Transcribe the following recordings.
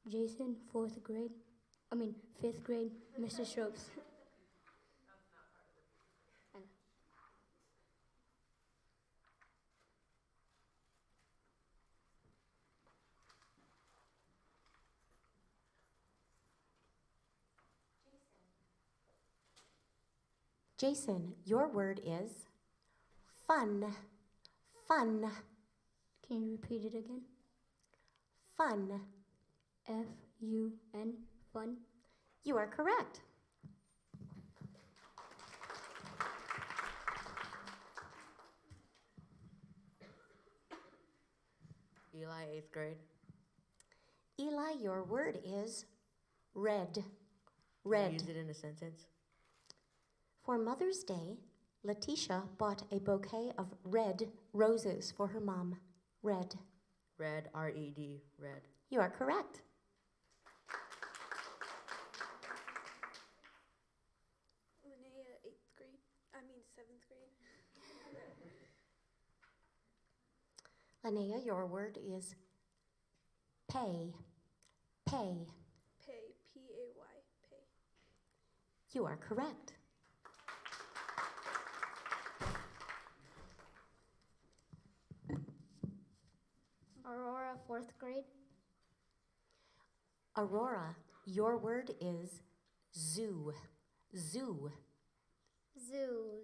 Jason, fourth grade. Fifth grade, Mr. Strokes. Jason, your word is fun. Fun. Can you repeat it again? Fun. F-U-N, fun. You are correct. Eli, 8th grade. Eli, your word is red. Can Red. you use it in a sentence? For Mother's Day, Letitia bought a bouquet of red roses for her mom. Red. Red, R-E-D, red. You are correct. Linnea, 7th grade. Linnea, your word is pay. Pay. Pay, P-A-Y, pay. You are correct. Aurora, fourth grade. Aurora, your word is zoo. Zoo. Zoo,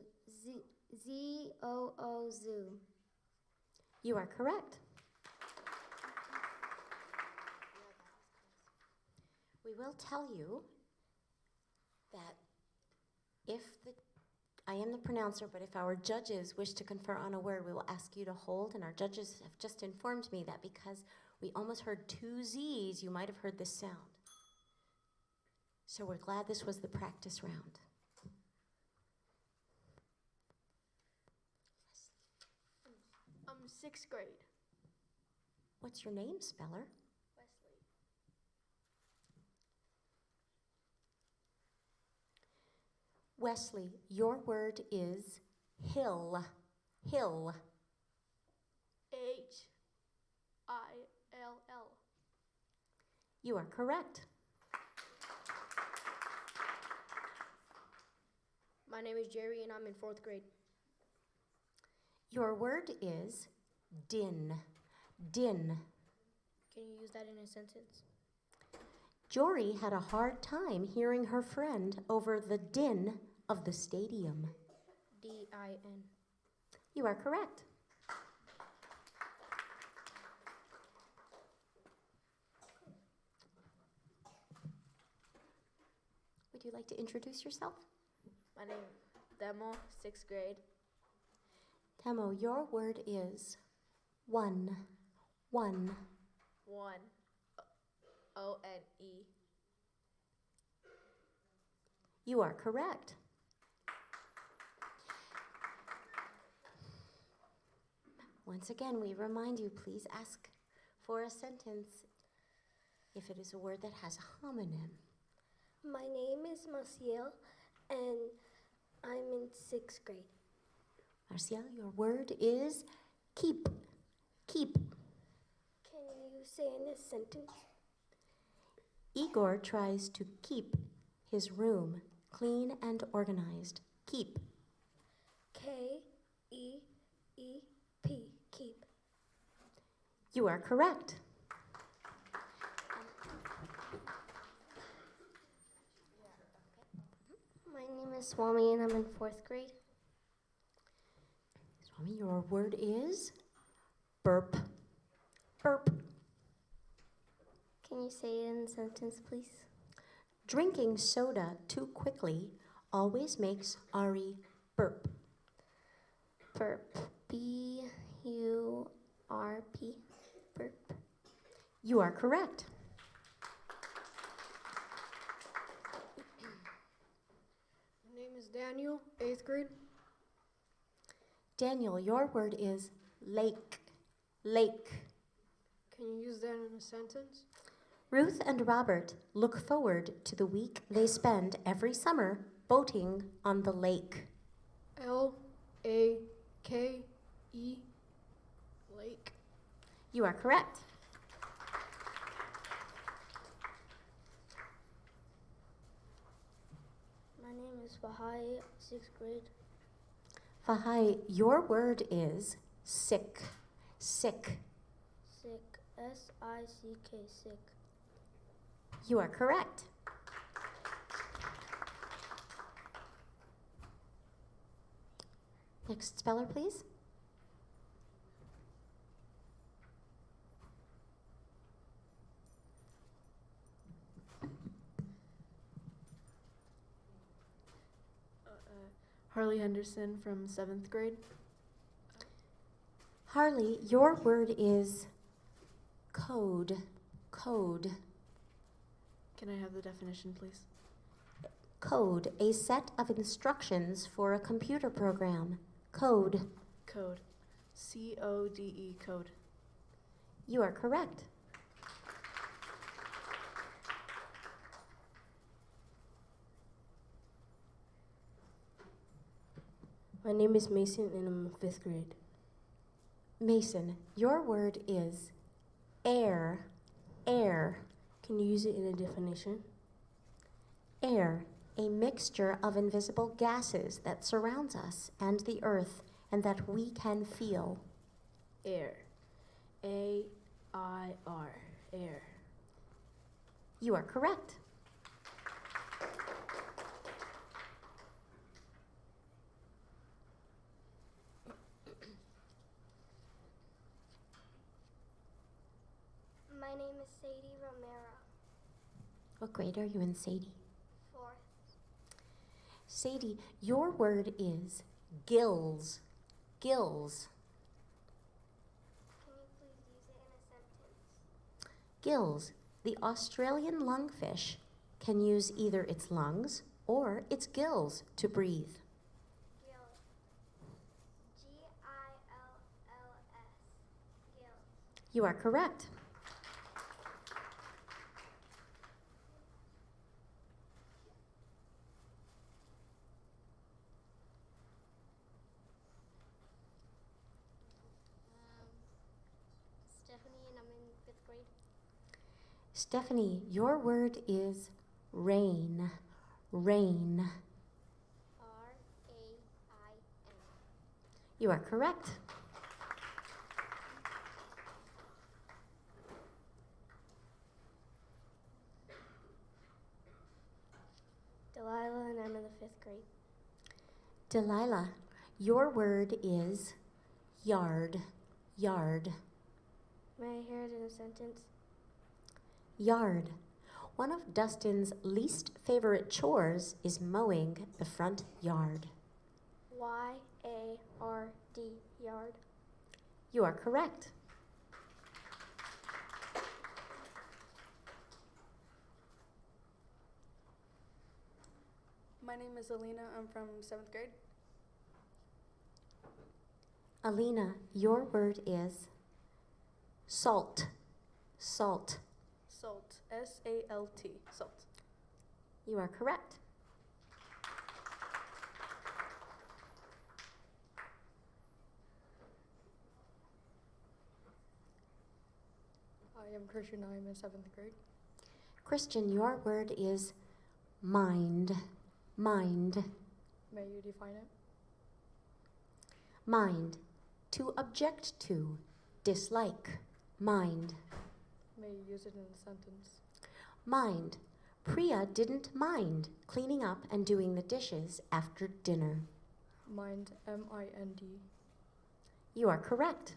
Z-O-O, zoo. You are correct. We will tell you that I am the pronouncer, but if our judges wish to confer on a word, we will ask you to hold, and our judges have just informed me that because we almost heard two Z's, you might have heard this sound. So we're glad this was the practice round. 6th grade. What's your name, speller? Wesley. Wesley, your word is hill. Hill. H-I-L-L. You are correct. My name is Jerry, and I'm in fourth grade. Your word is din. Din. Can you use that in a sentence? Jory had a hard time hearing her friend over the din of the stadium. D-I-N. You are correct. Would you like to introduce yourself? My name is Demo, 6th grade. Temo, your word is one. One. 1. O-N-E. You are correct. Once again, we remind you, please ask for a sentence if it is a word that has a homonym. My name is Maciel, and I'm in 6th grade. Marcial, your word is keep. Keep. Can you say in a sentence? Igor tries to keep his room clean and organized. Keep. K-E-E-P, keep. You are correct. My name is Swami, and I'm in 4th grade. Swami, your word is burp. Burp. Can you say it in a sentence, please? Drinking soda too quickly always makes Ari burp. Burp. B-U-R-P. Burp. You are correct. My name is Daniel, 8th grade. Daniel, your word is lake. Lake. Can you use that in a sentence? Ruth and Robert look forward to the week they spend every summer boating on the lake. L-A-K-E, lake. You are correct. is Fahai, 6th grade. Fahai, your word is sick. Sick. Sick, S-I-C-K, sick. You are correct. Next speller, please. Harley Henderson from 7th grade. Harley, your word is code. Code. Can I have the definition, please? Code, a set of instructions for a computer program. Code. Code. C-O-D-E, code. You are correct. My name is Mason and I'm in 5th grade. Mason, your word is air. Air. Can you use it in a definition? Air, a mixture of invisible gases that surrounds us and the earth and that we can feel. Air. A-I-R. Air. You are correct. My name is Sadie Romero, What grade are you in, Sadie? 4th. Sadie, your word is gills. Gills. Can you please use it in a sentence? Gills. The Australian lungfish can use either its lungs or its gills to breathe. Gills. G-I-L-L-S. Gills. You are correct. Stephanie, and I'm in 5th grade. Stephanie, your word is rain. Rain. R-A-I-N. You are correct. Delilah, and I'm in the 5th grade. Delilah, your word is yard. Yard. May I hear it in a sentence? Yard. One of Dustin's least favorite chores is mowing the front yard. Y-A-R-D. Yard. You are correct. My name is Alina. I'm from 7th grade. Alina, your word is salt. Salt. Salt. S-A-L-T. Salt. You are correct. I am Christian. I am in 7th grade. Christian, your word is mind. Mind. May you define it? Mind. To object to. Dislike. Mind. May you use it in a sentence? Mind. Priya didn't mind cleaning up and doing the dishes after dinner. Mind. M-I-N-D. You are correct.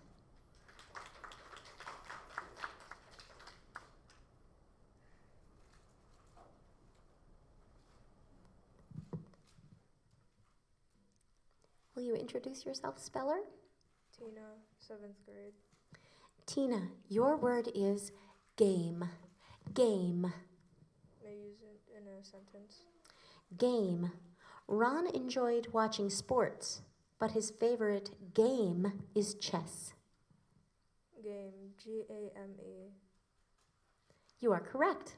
Will you introduce yourself, speller? Tina, 7th grade. Tina, your word is game. Game. May I use it in a sentence? Game. Ron enjoyed watching sports, but his favorite game is chess. Game, G-A-M-E. You are correct.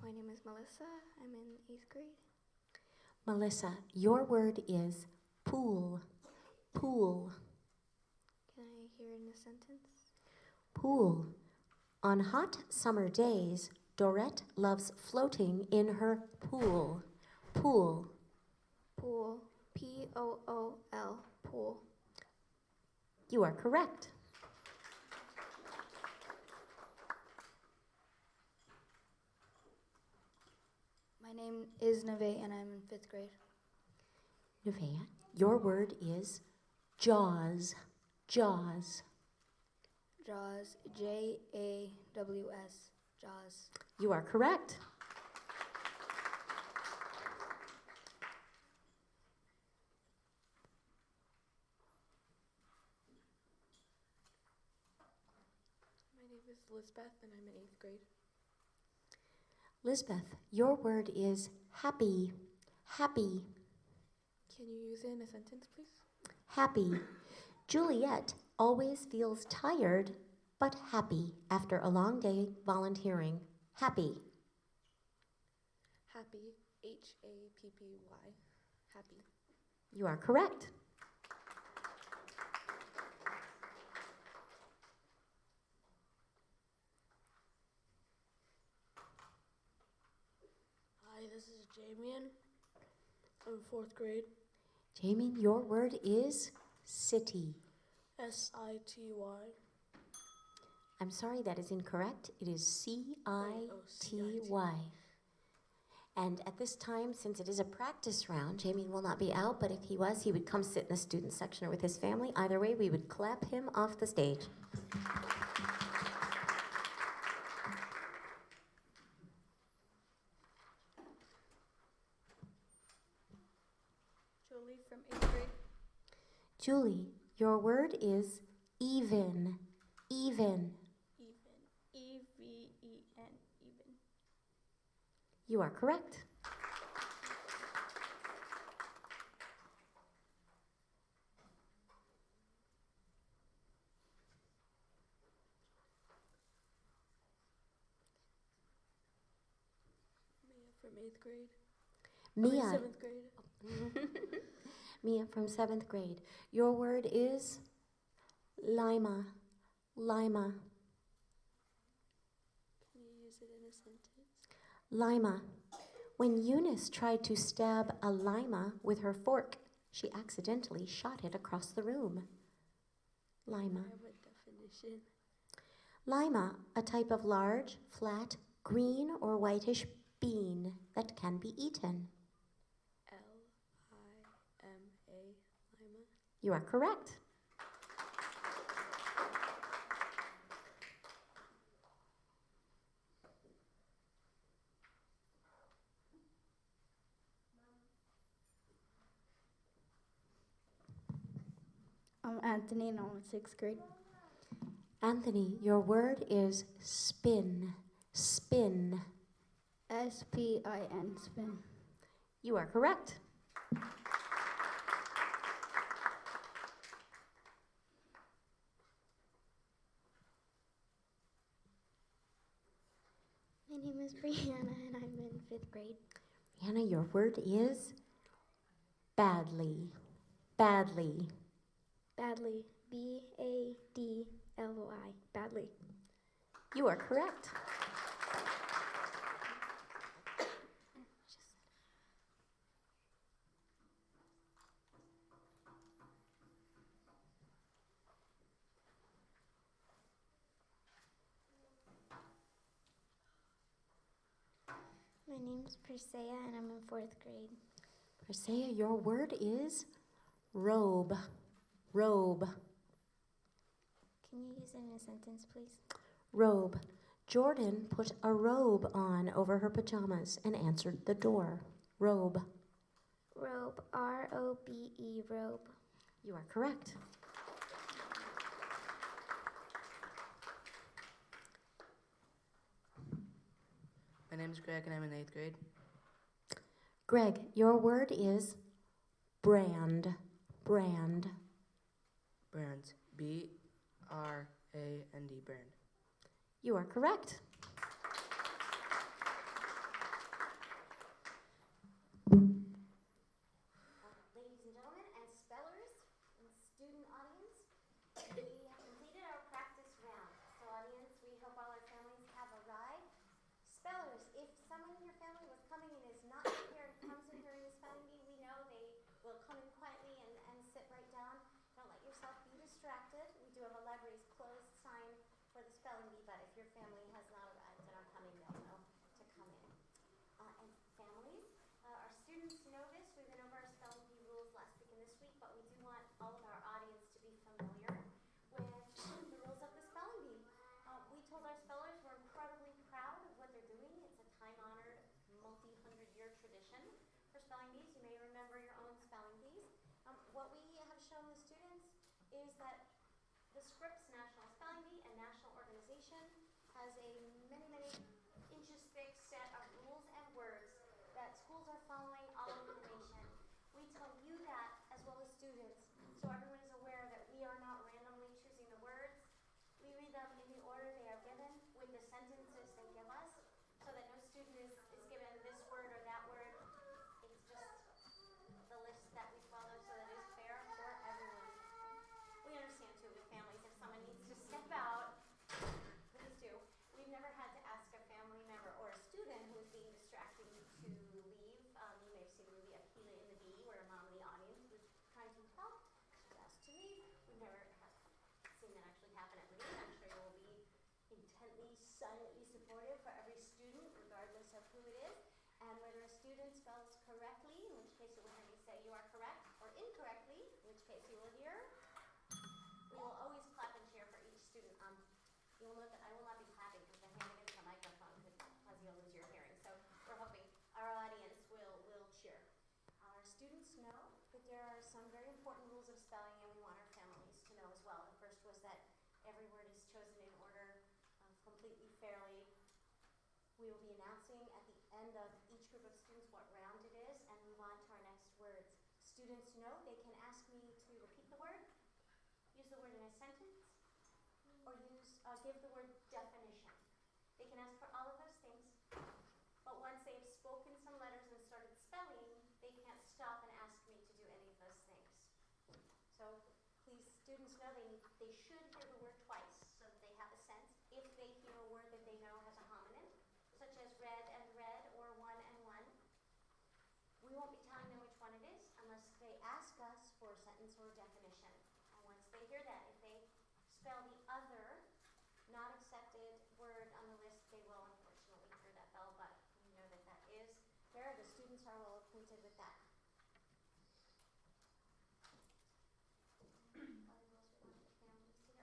My name is Melissa. I'm in 8th grade. Melissa, your word is pool. Pool. pool. Can I hear it in a sentence? Pool. On hot summer days, Dorette loves floating in her pool. Pool. Pool. Pool. Pool. You are correct. My name is Neve and I'm in 5th grade. Nevaeh, your word is jaws. Jaws. Jaws. Jaws. Jaws. You are correct. My name is Lisbeth and I'm in 8th grade. Lisbeth, your word is happy. Happy. Can you use it in a sentence, please? Happy. Juliet always feels tired but happy after a long day volunteering. Happy. Happy. Happy. Happy. You are correct. Hi, this is Jamian. I'm 4th grade. Jamie, your word is city. City. I'm sorry, that is incorrect. It is C-I-T-Y. And at this time, since it is a practice round, Jamie will not be out, but if he was, he would come sit in the student section with his family. Either way, we would clap him off the stage. Julie from 8th grade. Julie, your word is even. Even. Even. E-V-E-N. Even. You are correct. Mia from 8th grade. Mia. 7th grade. Mia from 7th grade. Your word is Lima. Lima. Can you use it in a sentence? Lima. When Eunice tried to stab a lima with her fork, she accidentally shot it across the room. Lima. I have a definition. Lima, a type of large, flat, green or whitish bean that can be eaten. Lima. Lima. You are correct. I'm Anthony and I'm in 6th grade. Anthony, your word is spin. Spin. S-P-I-N. Spin. You are correct. My name is Brianna and I'm in 5th grade. Brianna, your word is badly. Badly. Badly. B-A-D-L-O-I. Badly. You are correct. My name's Persea and I'm in 4th grade. Persea, your word is robe. Robe. Can you use it in a sentence, please? Robe. Jordan put a robe on over her pajamas and answered the door. Robe. Robe. R-O-B-E. Robe. You are correct. My name is Greg and I'm in 8th grade. Greg, your word is brand. Brand. Brand. B-R-A-N-D. Brand. You are correct. Ladies and gentlemen, as spellers and students spelling bees. You may remember your own spelling bees. What we have shown the students is that the Scripps National Spelling Bee and National Organization has a many inches thick set of rules and words that schools are following all over the nation. We tell you that as well as students, so everyone is aware that we are not randomly choosing the words. We read them in the order they are given with the sentences they give us, so that no student is given this word or that word. It's just the list that we follow so that it is fair for everyone. We understand too with families if someone needs to step out, please do. We've never had to ask a family member or a student who is being distracting to leave. You may have seen the movie Akila and the Bee where a mom in the audience was trying to help. She was asked to leave. We've never seen that actually happen at Laveen. I'm sure you will be intently, silently supportive for every student, regardless of who it is. And whether a student spells correctly, in which case you will hear me say you are correct, or incorrectly, in which case you will hear, we will always clap and cheer for each student. You will note that I will not be clapping because the hand against the microphone could cause you to lose your hearing. So we're hoping our audience will cheer. Our students know that there are some very important rules of spelling, and we want our families to know as well. The first was that every word is chosen in order, completely fairly. We will be announcing at the end of each group of students what round it is and move on to our next words. Students know they can ask me to repeat the word, use the word in a sentence, or give the word definition. They can ask for all of those things, but once they've spoken some letters and started spelling, they can't stop and ask me to do any of those things. So please, students know they should hear the word twice so that they have a sense. If they hear a word that they know has a homonym, such as red and red or one and one, we won't be telling them which one it is unless they ask us for a sentence or a definition. And once they hear that, if they spell the other not accepted word on the list, they will unfortunately hear that bell, but we know that that is fair. The students are well acquainted with that.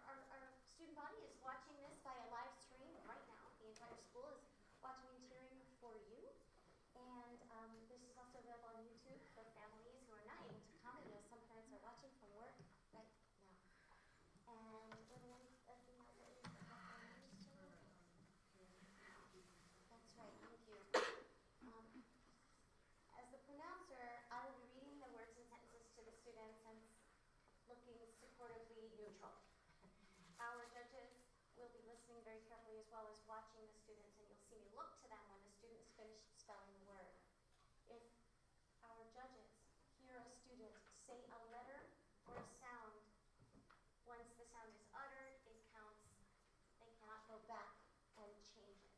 Our student body is watching this via live stream right now. The entire school is watching and cheering for you. And this is also available on YouTube for families who are not able to come. I know some parents are watching from work right now. And were there anything else that we forgot to mention? That's right, thank you. As the pronouncer, I will be reading the words and sentences to the students and looking supportively neutral. Our judges will be listening very carefully as well as watching the students, and you'll see me look to them when the students finish spelling the word. If our judges hear a student say a letter or a sound, once the sound is uttered, it counts. They cannot go back and change it.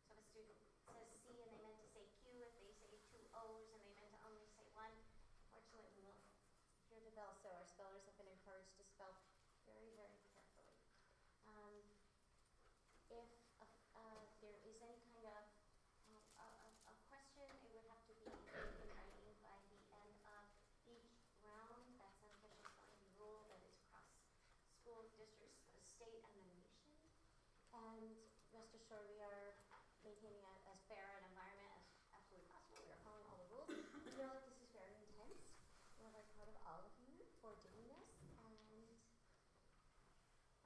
So if a student says C and they meant to say Q, if they say two O's and they meant to only say one, fortunately we will hear the bell, so our spellers have been encouraged to spell very carefully. If there is any kind of a question, it would have to be in writing by the end of each round. That's an official spelling bee rule that is across schools, districts, the state, and the nation. And rest assured, we are maintaining as fair an environment as absolutely possible. We are following all the rules. We know that this is very intense. We're very proud of all of you for doing this, and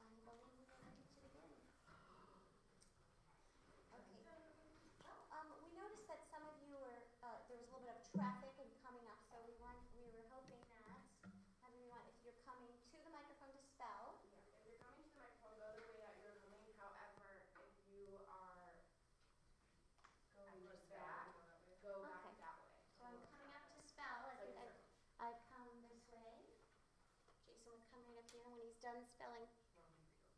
I believe we are ready to begin. Okay. Well, we noticed that some of you were there was a little bit of traffic and coming up, so we were hoping that everyone, if you're coming to the microphone to spell. If you're coming to the microphone, go the way that you're coming. However, if you are going back, go back Okay. that way. So I'm coming up to spell. I think I've come this way. Jason would come right up here when he's done spelling.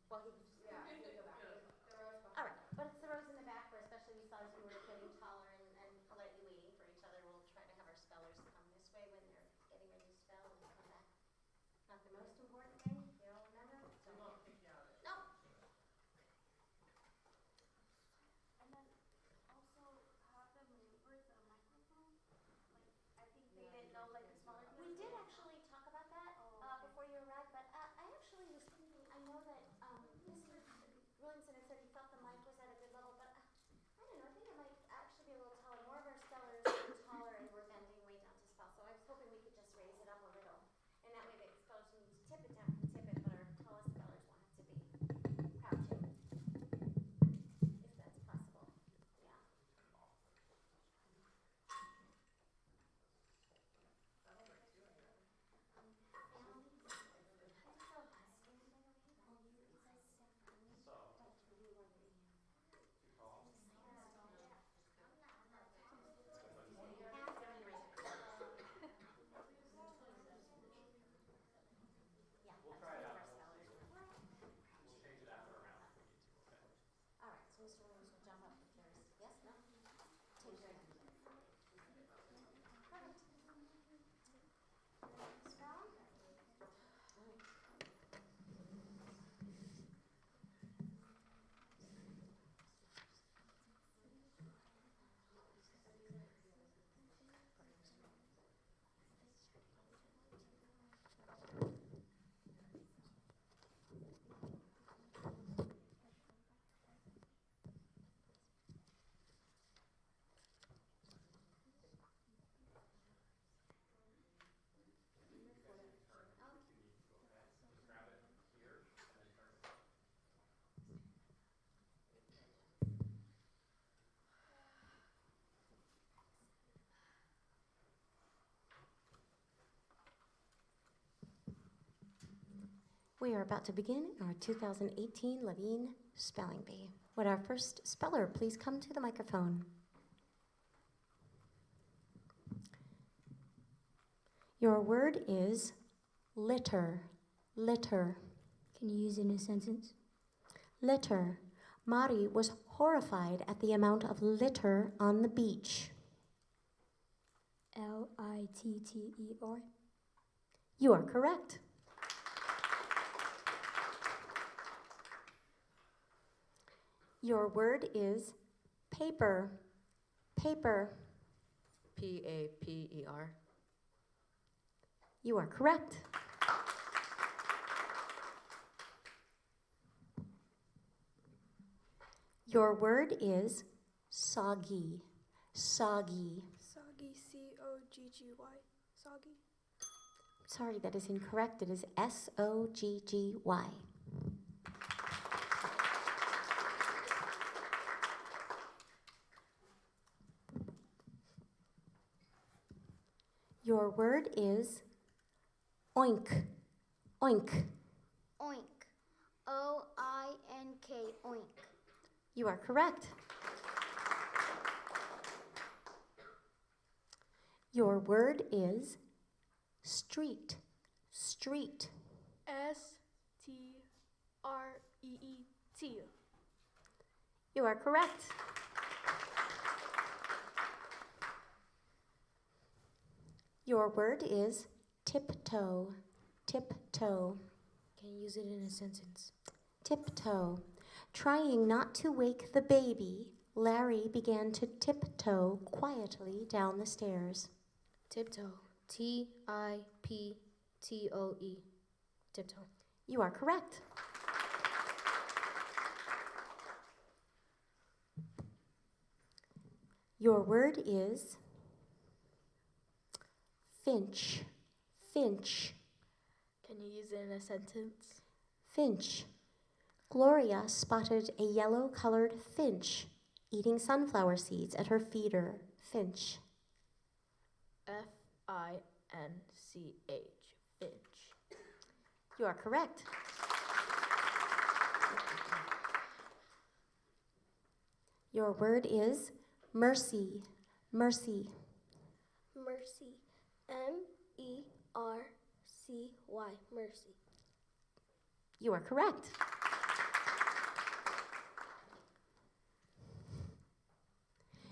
Well, he can just Yeah, you go back. The rows behind. All right, but it's the rows in the back where especially we saw as we were getting taller and politely waiting for each other, we'll try to have our spellers come this way when they're getting ready to spell and come back. Not the most important thing, you all remember? So We won't kick you out of it. no. And then also have them maneuver the microphone. Like, I think they didn't know, like, the smaller kids. We did actually talk about that Oh, okay. before you arrived, but I actually was thinking, I know that this is We are about to begin our 2018 Laveen Spelling Bee. Would our first speller please come to the microphone? Your word is litter. Litter. Can you use it in a sentence? Litter. Mari was horrified at the amount of litter on the beach. Litter. You are correct. Your word is paper. Paper. Paper. You are correct. Your word is soggy. Soggy. Soggy, Sogggy. Soggy. Sorry, that is incorrect. It is Sogggy. Your word is oink. Oink. Oink. O-I-N-K. Oink. You are correct. Your word is street. Street. S-T-R-E-E-T. You are correct. Your word is tiptoe. Tiptoe. Can you use it in a sentence? Tiptoe. Trying not to wake the baby, Larry began to tiptoe quietly down the stairs. Tiptoe. T-I-P-T-O-E. Tiptoe. You are correct. Your word is finch. Finch. Can you use it in a sentence? Finch. Gloria spotted a yellow-colored finch eating sunflower seeds at her feeder. Finch. F-I-N-C-H. Finch. You are correct. Your word is mercy. Mercy. Mercy. M-E-R-C-Y. Mercy. You are correct.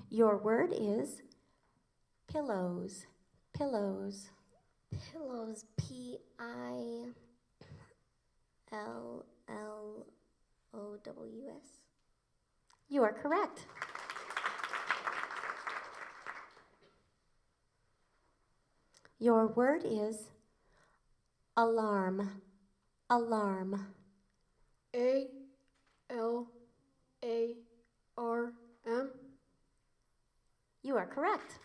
Your word is pillows. Pillows. Pillows. P-I-L-L-O-W-S. You are correct. Your word is alarm. Alarm. A-L-A-R-M. You are correct.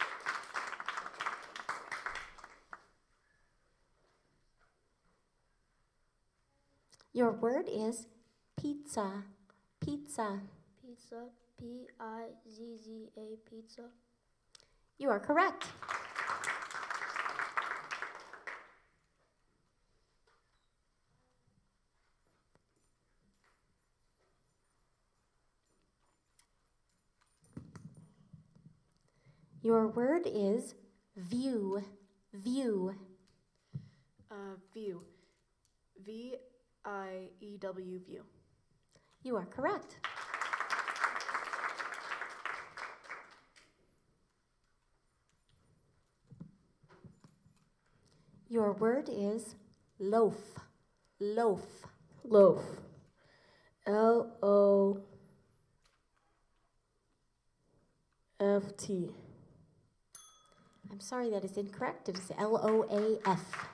Your word is pizza. Pizza. Pizza. P-I-Z-Z-A. Pizza. You are correct. Your word is view. View. View. V-I-E-W. View. You are correct. Your word is loaf. Loaf. Loaf. L-O-F-T. I'm sorry, that is incorrect. It is L-O-A-F.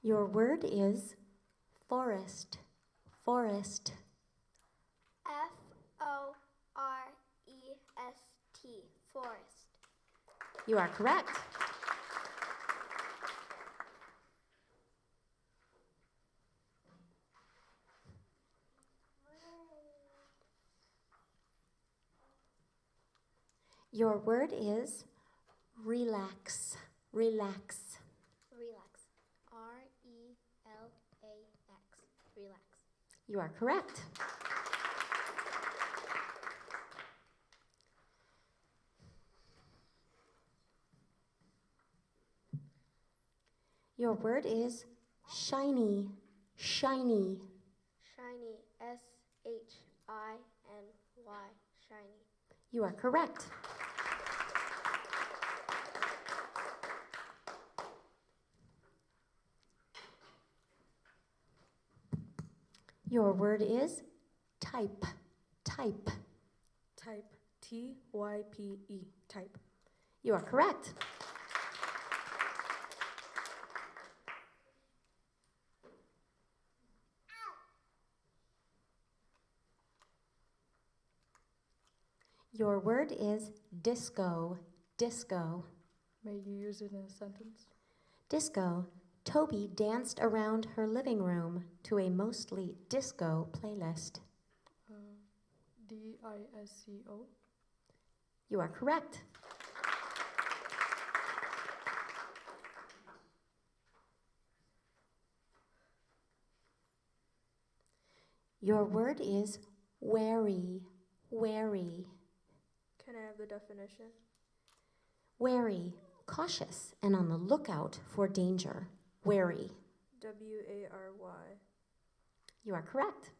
Your word is forest. Forest. F-O-R-E-S-T. Forest. You are correct. Your word is relax. Relax. Relax. R-E-L-A-X. Relax. You are correct. Your word is shiny. Shiny. Shiny. S-H-I-N-Y. Shiny. You are correct. Your word is type. Type. Type. T-Y-P-E. Type. You are correct. Your word is disco. Disco. May you use it in a sentence? Disco. Toby danced around her living room to a mostly disco playlist. D-I-S-C-O. You are correct. Your word is wary. Wary. Can I have the definition? Wary. Cautious and on the lookout for danger. Wary. W-A-R-Y. You are correct.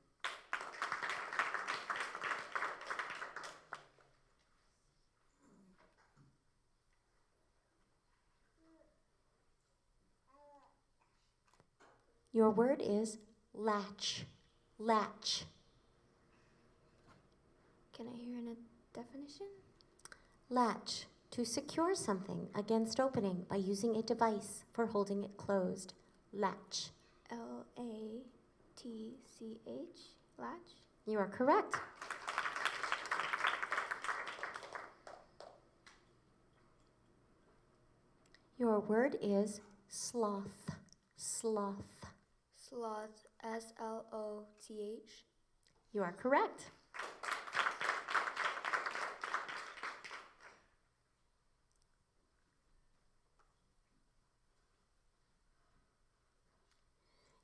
Your word is latch. Latch. Can I hear a definition? Latch. To secure something against opening by using a device for holding it closed. Latch. L-A-T-C-H. Latch. You are correct. Your word is sloth. Sloth. Sloth. S-L-O-T-H. You are correct.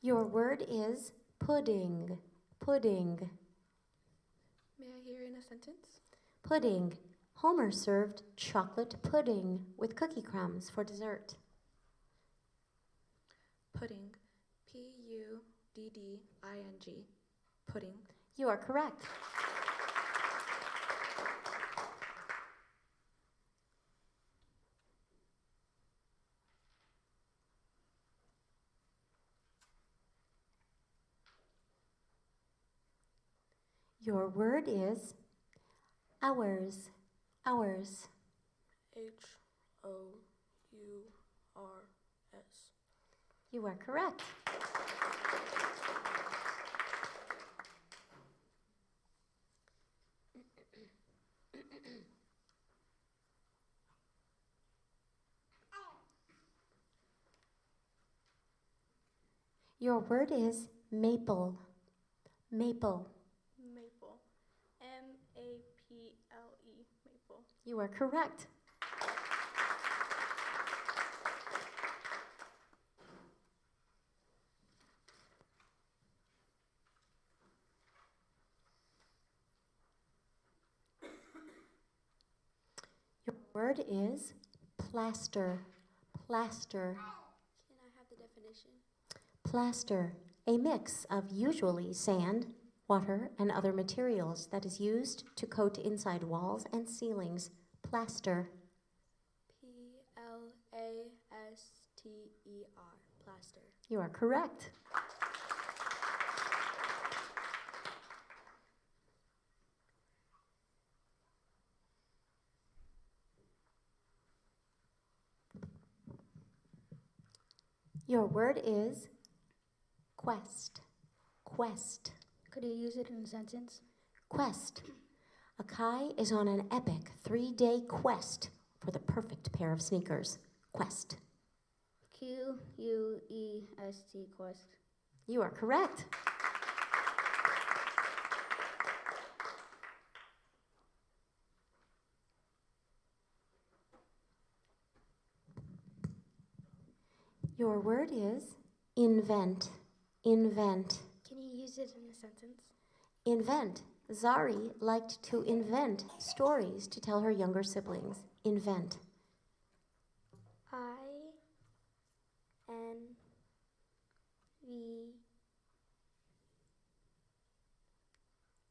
Your word is pudding. Pudding. May I hear in a sentence? Pudding. Homer served chocolate pudding with cookie crumbs for dessert. Pudding. P-U-D-D-I-N-G. Pudding. You are correct. Your word is hours. Hours. H-O-U-R-S. You are correct. Your word is maple. Maple. Maple. M-A-P-L-E. Maple. You are correct. Your word is plaster. Plaster. Can I have the definition? Plaster. A mix of usually sand, water, and other materials that is used to coat inside walls and ceilings. Plaster. P-L-A-S-T-E-R. Plaster. You are correct. Your word is quest. Quest. Could you use it in a sentence? Quest. Akai is on an epic 3-day quest for the perfect pair of sneakers. Quest. Q-U-E-S-T. Quest. You are correct. Your word is invent. Invent. Can you use it in a sentence? Invent. Zari liked to invent stories to tell her younger siblings. Invent.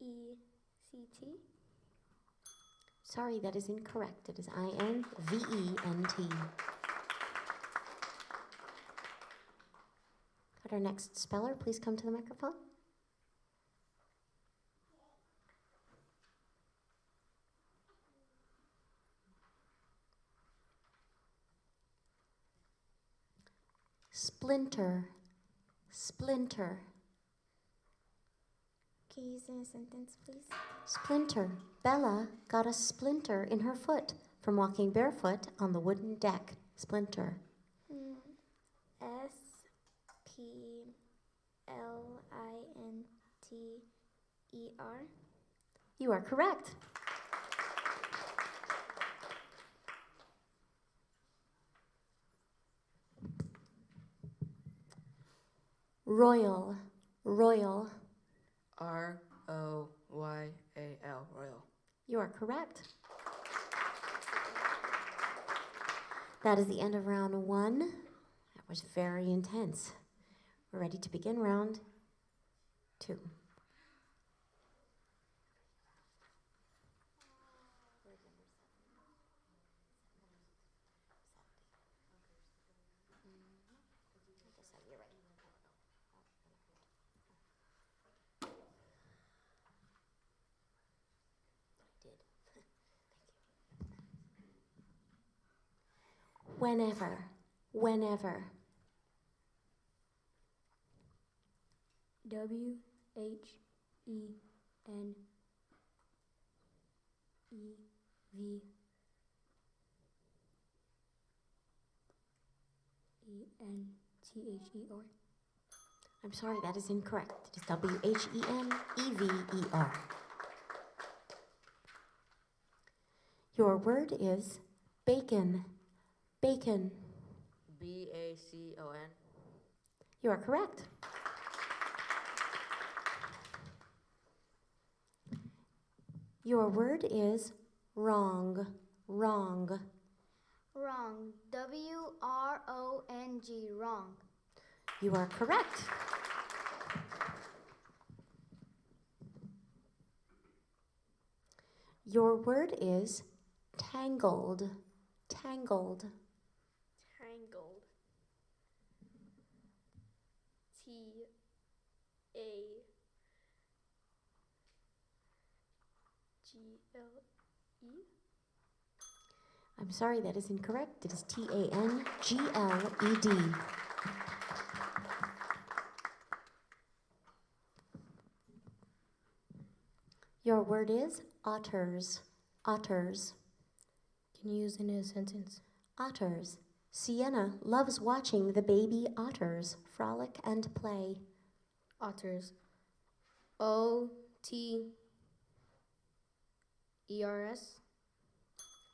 INVECT. Sorry, that is incorrect. It is INVENT. Could our next speller please come to the microphone? Splinter. Splinter. Can you use it in a sentence, please? Splinter. Bella got a splinter in her foot from walking barefoot on the wooden deck. Splinter. SPLINTER. You are correct. Royal. Royal. ROYAL. Royal. You are correct. That is the end of round 1. That was very intense. We're ready to begin round 2. Whenever. Whenever. WHENEVENTHER. I'm sorry, that is incorrect. It is WHENEVER. Your word is bacon. Bacon. BACON. You are correct. Your word is wrong. Wrong. Wrong. WRONG. Wrong. You are correct. Your word is tangled. Tangled. Tangled. TAGLE. I'm sorry, that is incorrect. It is TANGLED. Your word is otters. Otters. Can you use it in a sentence? Otters. Sienna loves watching the baby otters frolic and play. Otters. OTERS.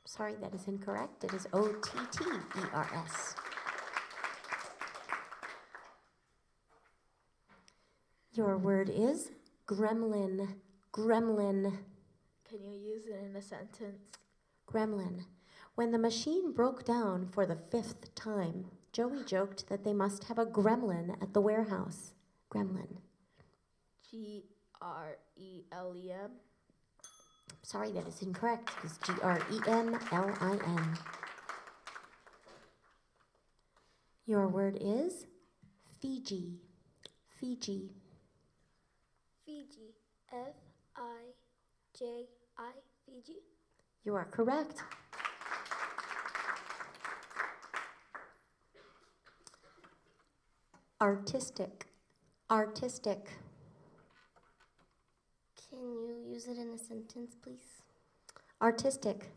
Sorry, that is incorrect. It is OTTERS. Your word is gremlin. Gremlin. Can you use it in a sentence? Gremlin. When the machine broke down for the 5th time, Joey joked that they must have a gremlin at the warehouse. Gremlin. GRELEM. Sorry, that is incorrect. It is GREMLIN. Your word is Fiji. Fiji. Fiji. FIJI. Fiji. You are correct. Artistic. Artistic. Can you use it in a sentence, please? Artistic.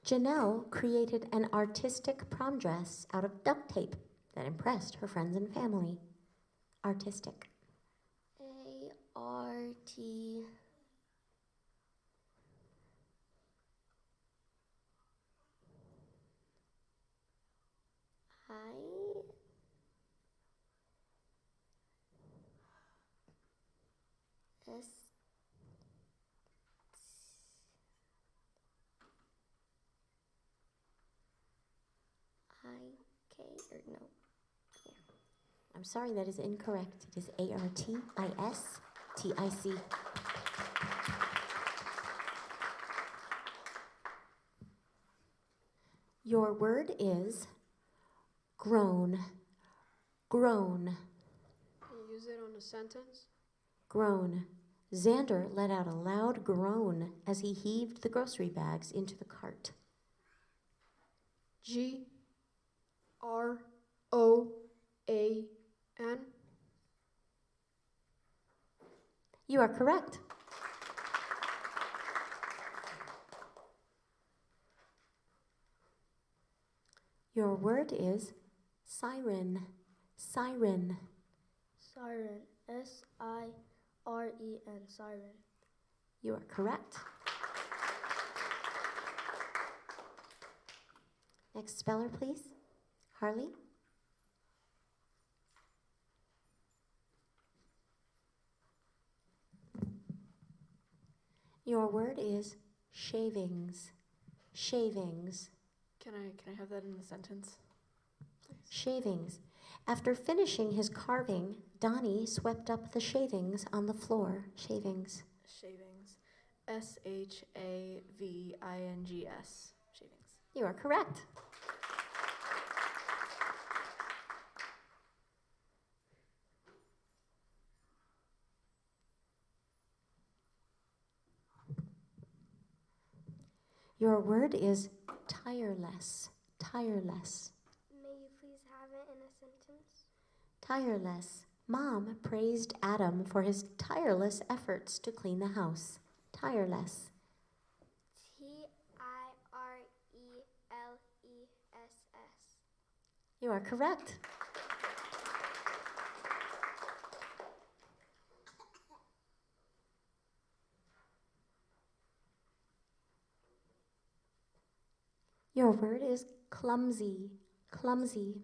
Janelle created an artistic prom dress out of duct tape that impressed her friends and family. Artistic. ART. S I K or no? I'm sorry, that is incorrect. It is ARTISTIC. Your word is groan. Groan. Can you use it on a sentence? Groan. Xander let out a loud groan as he heaved the grocery bags into the cart. GROAN. You are correct. Your word is siren. Siren. Siren. SIREN. Siren. You are correct. Next speller, please. Harley. Your word is shavings. Shavings. Can I have that in the sentence? Shavings. After finishing his carving, Donnie swept up the shavings on the floor. Shavings. Shavings. SHAVINGS. Shavings. You are correct. Your word is tireless. Tireless. May you please have it in a sentence? Tireless. Mom praised Adam for his tireless efforts to clean the house. Tireless. TIRELESS. You are correct. Your word is clumsy. Clumsy. CLUMSY.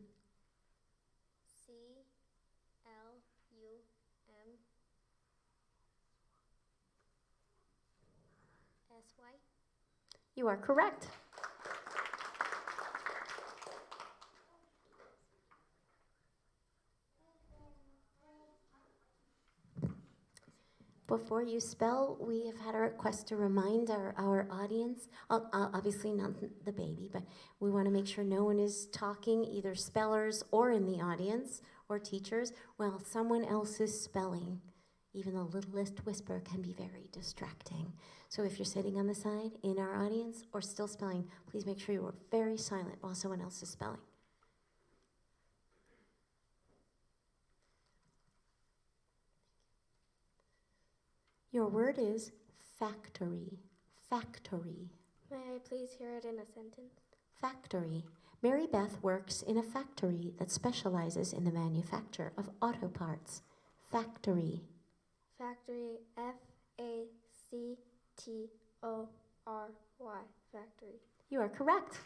You are correct. Before you spell, we have had a request to remind our audience, obviously not the baby, but we want to make sure no one is talking, either spellers or in the audience or teachers, while someone else is spelling. Even the littlest whisper can be very distracting. So if you're sitting on the side, in our audience, or still spelling, please make sure you are very silent while someone else is spelling. Your word is factory. Factory. May I please hear it in a sentence? Factory. Mary Beth works in a factory that specializes in the manufacture of auto parts. Factory. Factory. FACTORY. Factory. You are correct.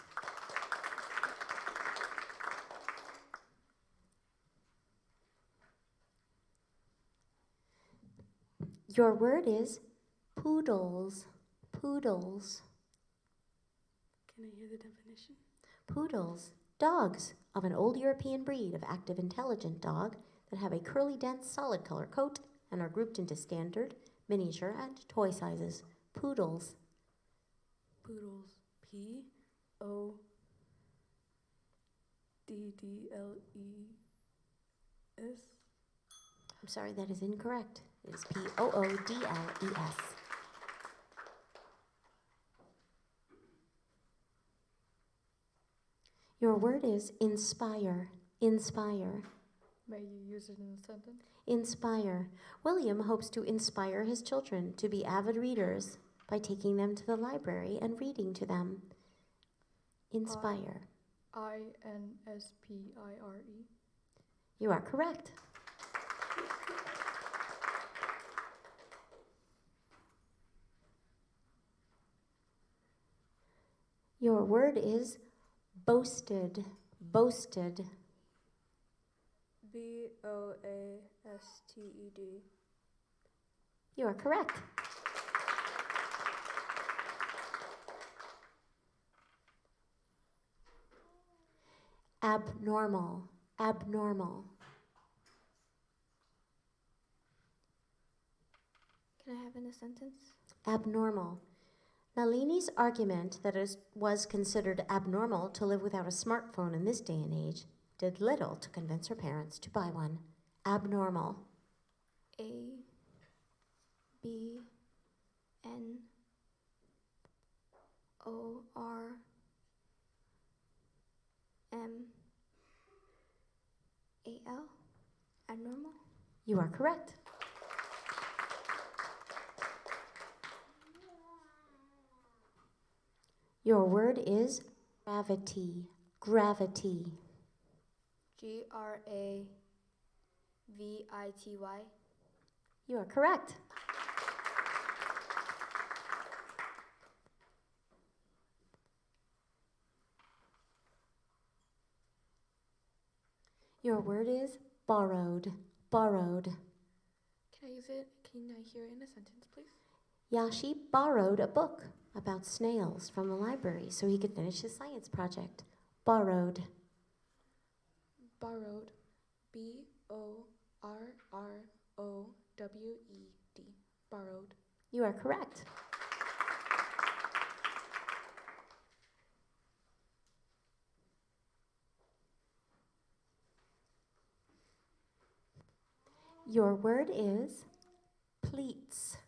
Your word is poodles. Poodles. Can I hear the definition? Poodles. Dogs of an old European breed of active, intelligent dog that have a curly, dense, solid color coat and are grouped into standard, miniature, and toy sizes. Poodles. Poodles. POODDLES. I'm sorry, that is incorrect. It is POODLES. Your word is inspire. Inspire. May you use it in a sentence? Inspire. William hopes to inspire his children to be avid readers by taking them to the library and reading to them. Inspire. INSPIRE. You are correct. Your word is boasted. Boasted. BOASTED. You are correct. Abnormal. Abnormal. Can I have in a sentence? Abnormal. Nalini's argument that it was considered abnormal to live without a smartphone in this day and age did little to convince her parents to buy one. Abnormal. A B N O R M A L. Abnormal. You are correct. Your word is gravity. Gravity. GRAVITY. You are correct. Your word is borrowed. Borrowed. Can I use it? Can I hear it in a sentence, please? Yashi borrowed a book about snails from the library so he could finish his science project. Borrowed. Borrowed. BORROWED. Borrowed. You are correct. Your word is pleats.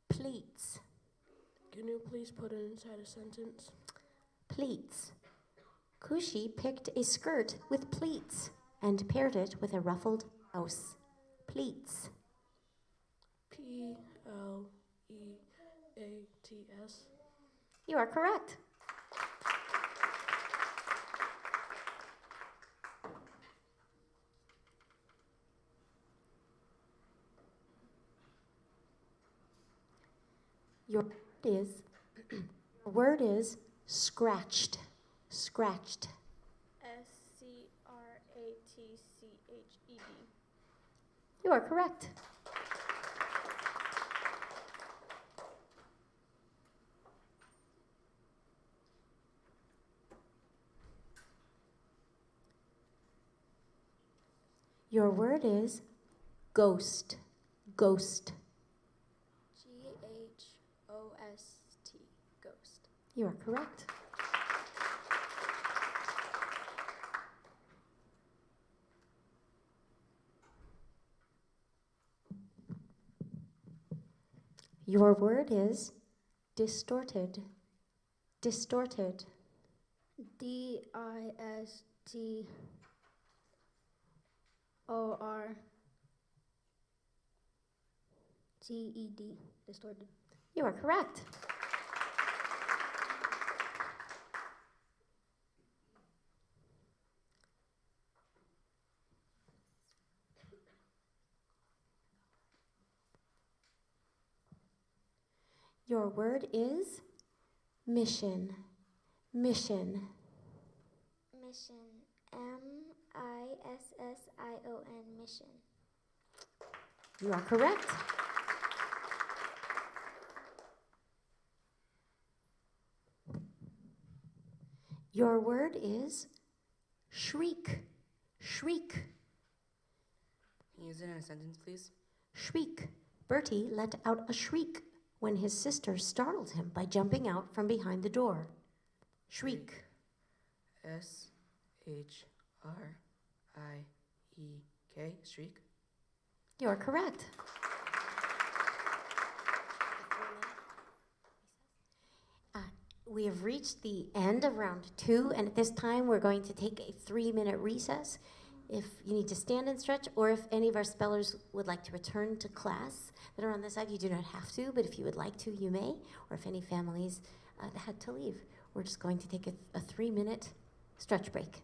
Pleats. Can you please put it inside a sentence? Pleats. Kushi picked a skirt with pleats and paired it with a ruffled blouse. Pleats. PLEATS. You are correct. Your word is scratched. Scratched. SCRATCHED. You are correct. Your word is ghost. Ghost. GHOST. Ghost. You are correct. Your word is distorted. Distorted. DISTORTED. Distorted. You are correct. Your word is mission. Mission. Mission. MISSION. Mission. You are correct. Your word is shriek. Shriek. Can you use it in a sentence, please? Shriek. Bertie let out a shriek when his sister startled him by jumping out from behind the door. Shriek. SHRIEK. Shriek. You are correct. We have reached the end of round 2, and at this time we're going to take a 3-minute recess. If you need to stand and stretch, or if any of our spellers would like to return to class that are on this side, you do not have to, but if you would like to, you may, or if any families had to leave. We're just going to take a 3-minute stretch break.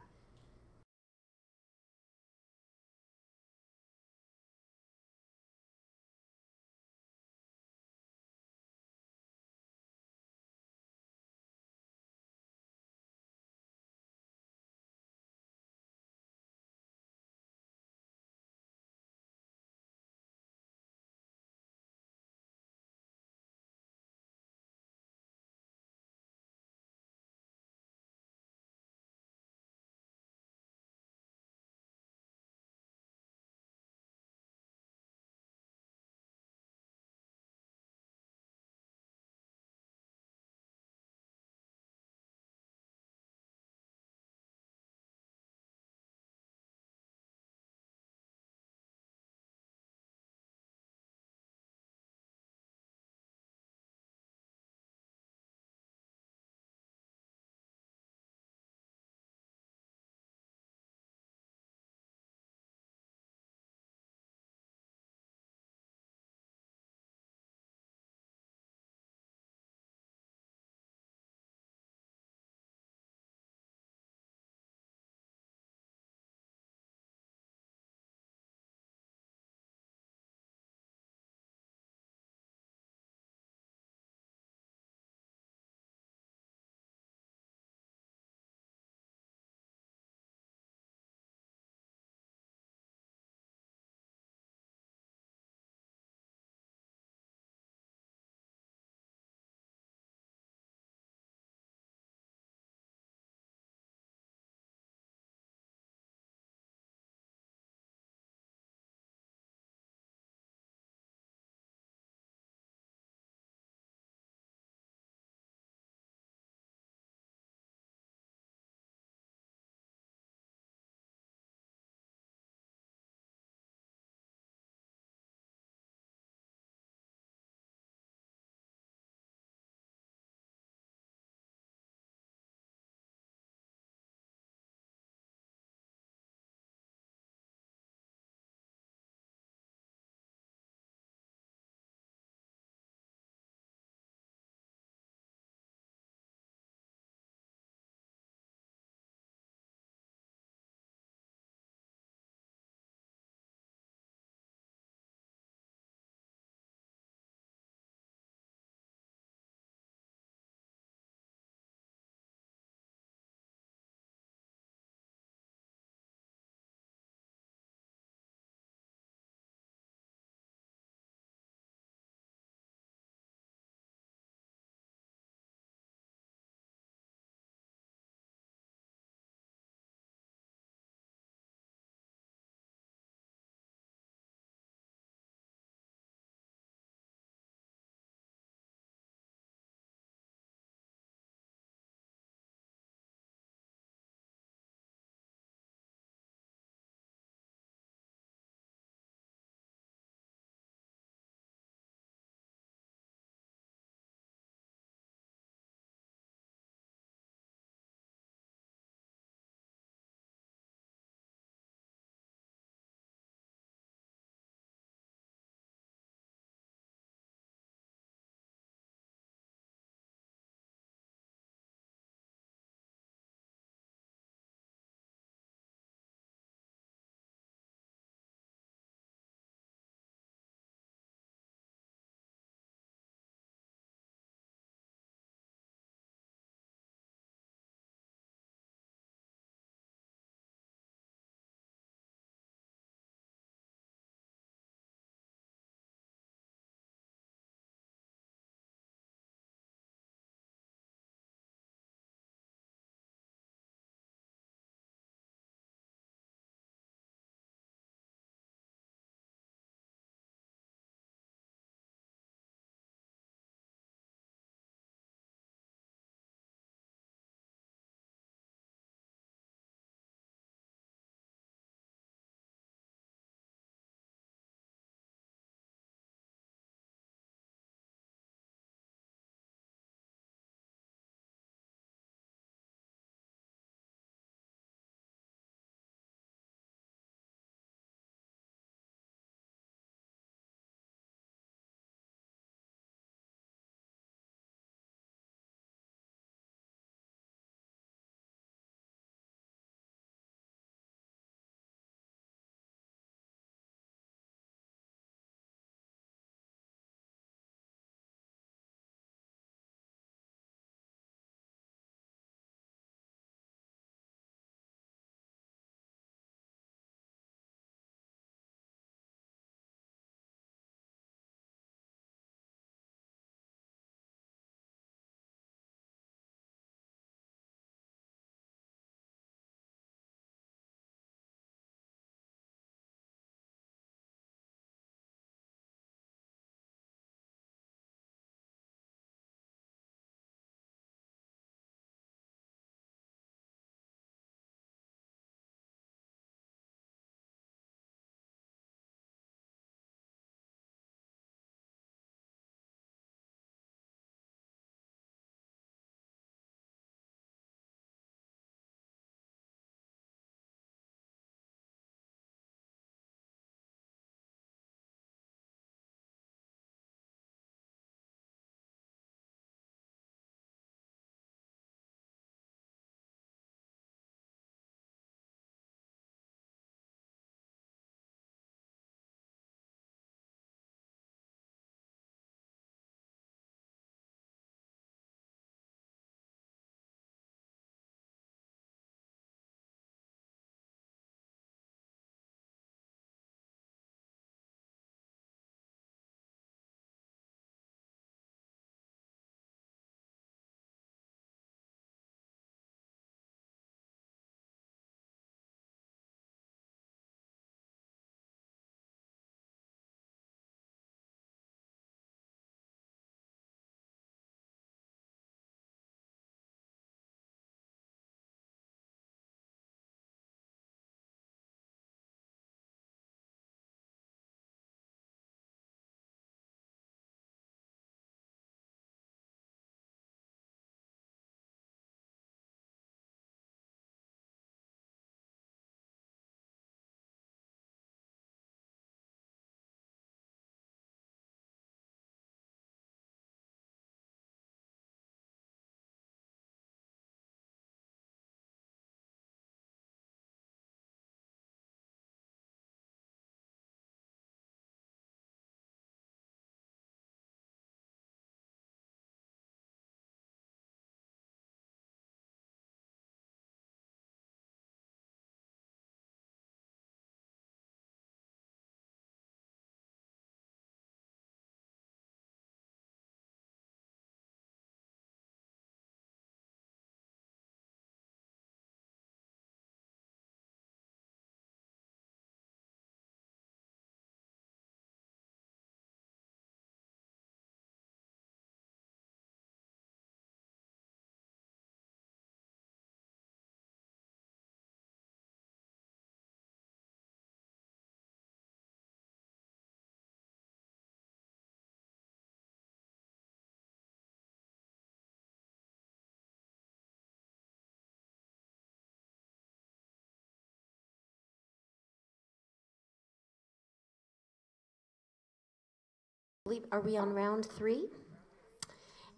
believe, are we on round 3?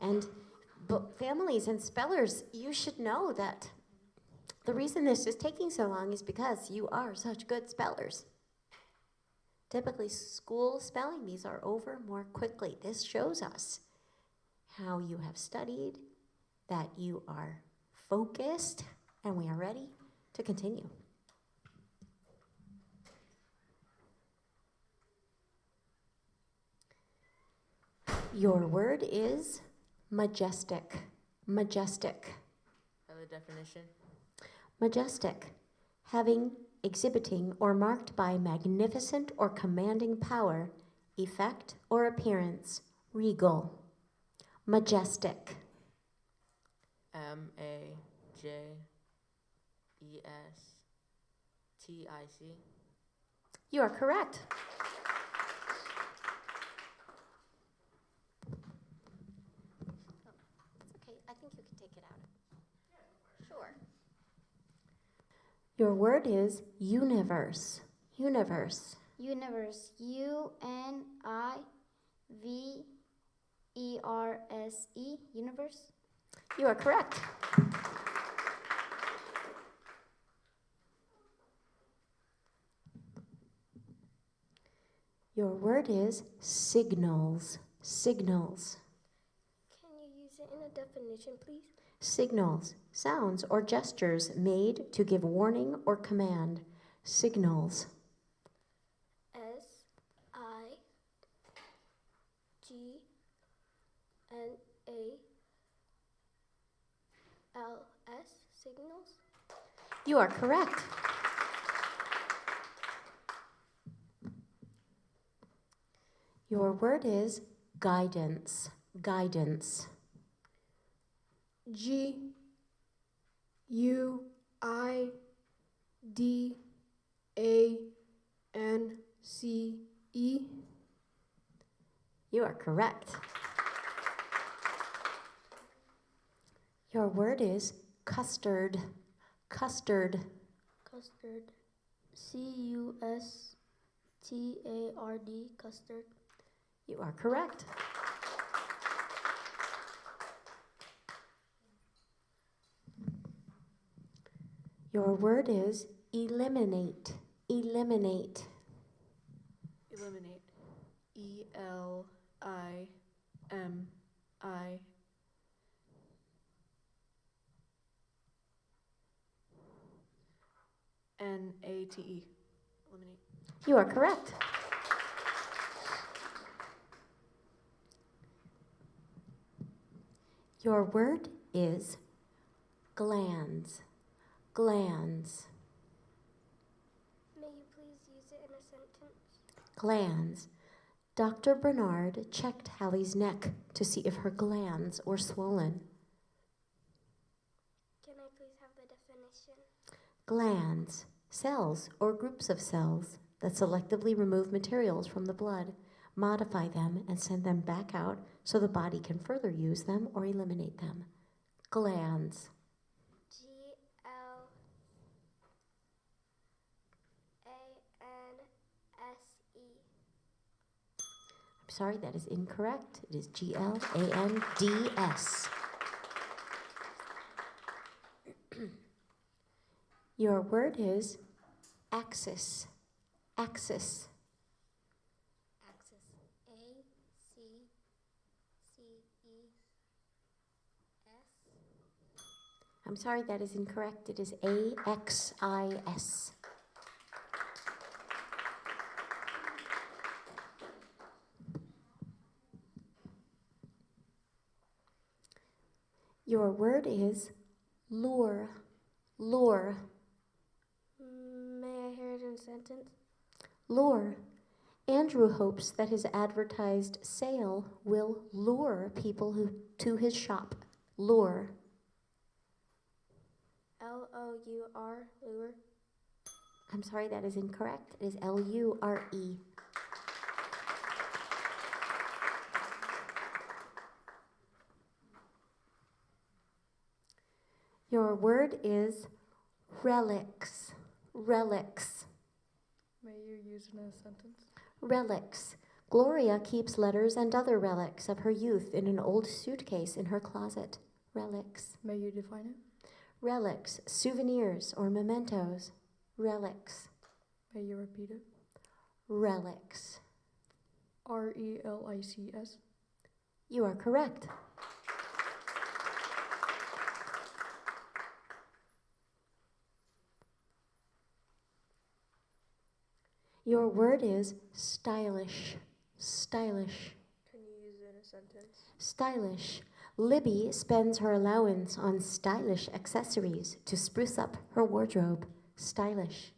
And families and spellers, you should know that the reason this is taking so long is because you are such good spellers. Typically, school spelling bees are over more quickly. This shows us how you have studied, that you are focused, and we are ready to continue. Your word is majestic. Majestic. The definition. Majestic. Having, exhibiting, or marked by magnificent or commanding power, effect, or appearance. Regal. Majestic. Majestic. You are correct. It's okay. I think you can take it out. Sure. Your word is universe. Universe. Universe. U-N-I-V-E-R-S-E. Universe. You are correct. Your word is signals. Signals. Can you use it in a definition, please? Signals. Sounds or gestures made to give warning or command. Signals. S-I-G-N-A-L-S. Signals? You are correct. Your word is guidance. Guidance. Guidance. You are correct. Your word is custard. Custard. Custard. C-U-S-T-A-R-D. Custard. You are correct. Your word is eliminate. Eliminate. Eliminate. E-L-I-M-I-N-A-T-E. Eliminate. You are correct. Your word is glands. Glands. May you please use it in a sentence? Glands. Dr. Bernard checked Hallie's neck to see if her glands were swollen. Can I please have the definition? Glands. Cells or groups of cells that selectively remove materials from the blood, modify them, and send them back out so the body can further use them or eliminate them. Glands. G-L-A-N-S-E. I'm sorry, that is incorrect. It is G-L-A-N-D-S. Your word is axis. Axis. Axis. A-C-C-E-S. I'm sorry, that is incorrect. It is A-X-I-S. Your word is lure. Lure. May I hear it in a sentence? Lure. Andrew hopes that his advertised sale will lure people to his shop. Lure. L-O-U-R. Lure. I'm sorry, that is incorrect. It is L-U-R-E. Your word is relics. Relics. May you use it in a sentence? Relics. Gloria keeps letters and other relics of her youth in an old suitcase in her closet. Relics. May you define it? Relics, souvenirs or mementos. Relics. May you repeat it? Relics. RELICS. You are correct. Your word is stylish. Stylish. Can you use it in a sentence? Stylish. Libby spends her allowance on stylish accessories to spruce up her wardrobe. Stylish.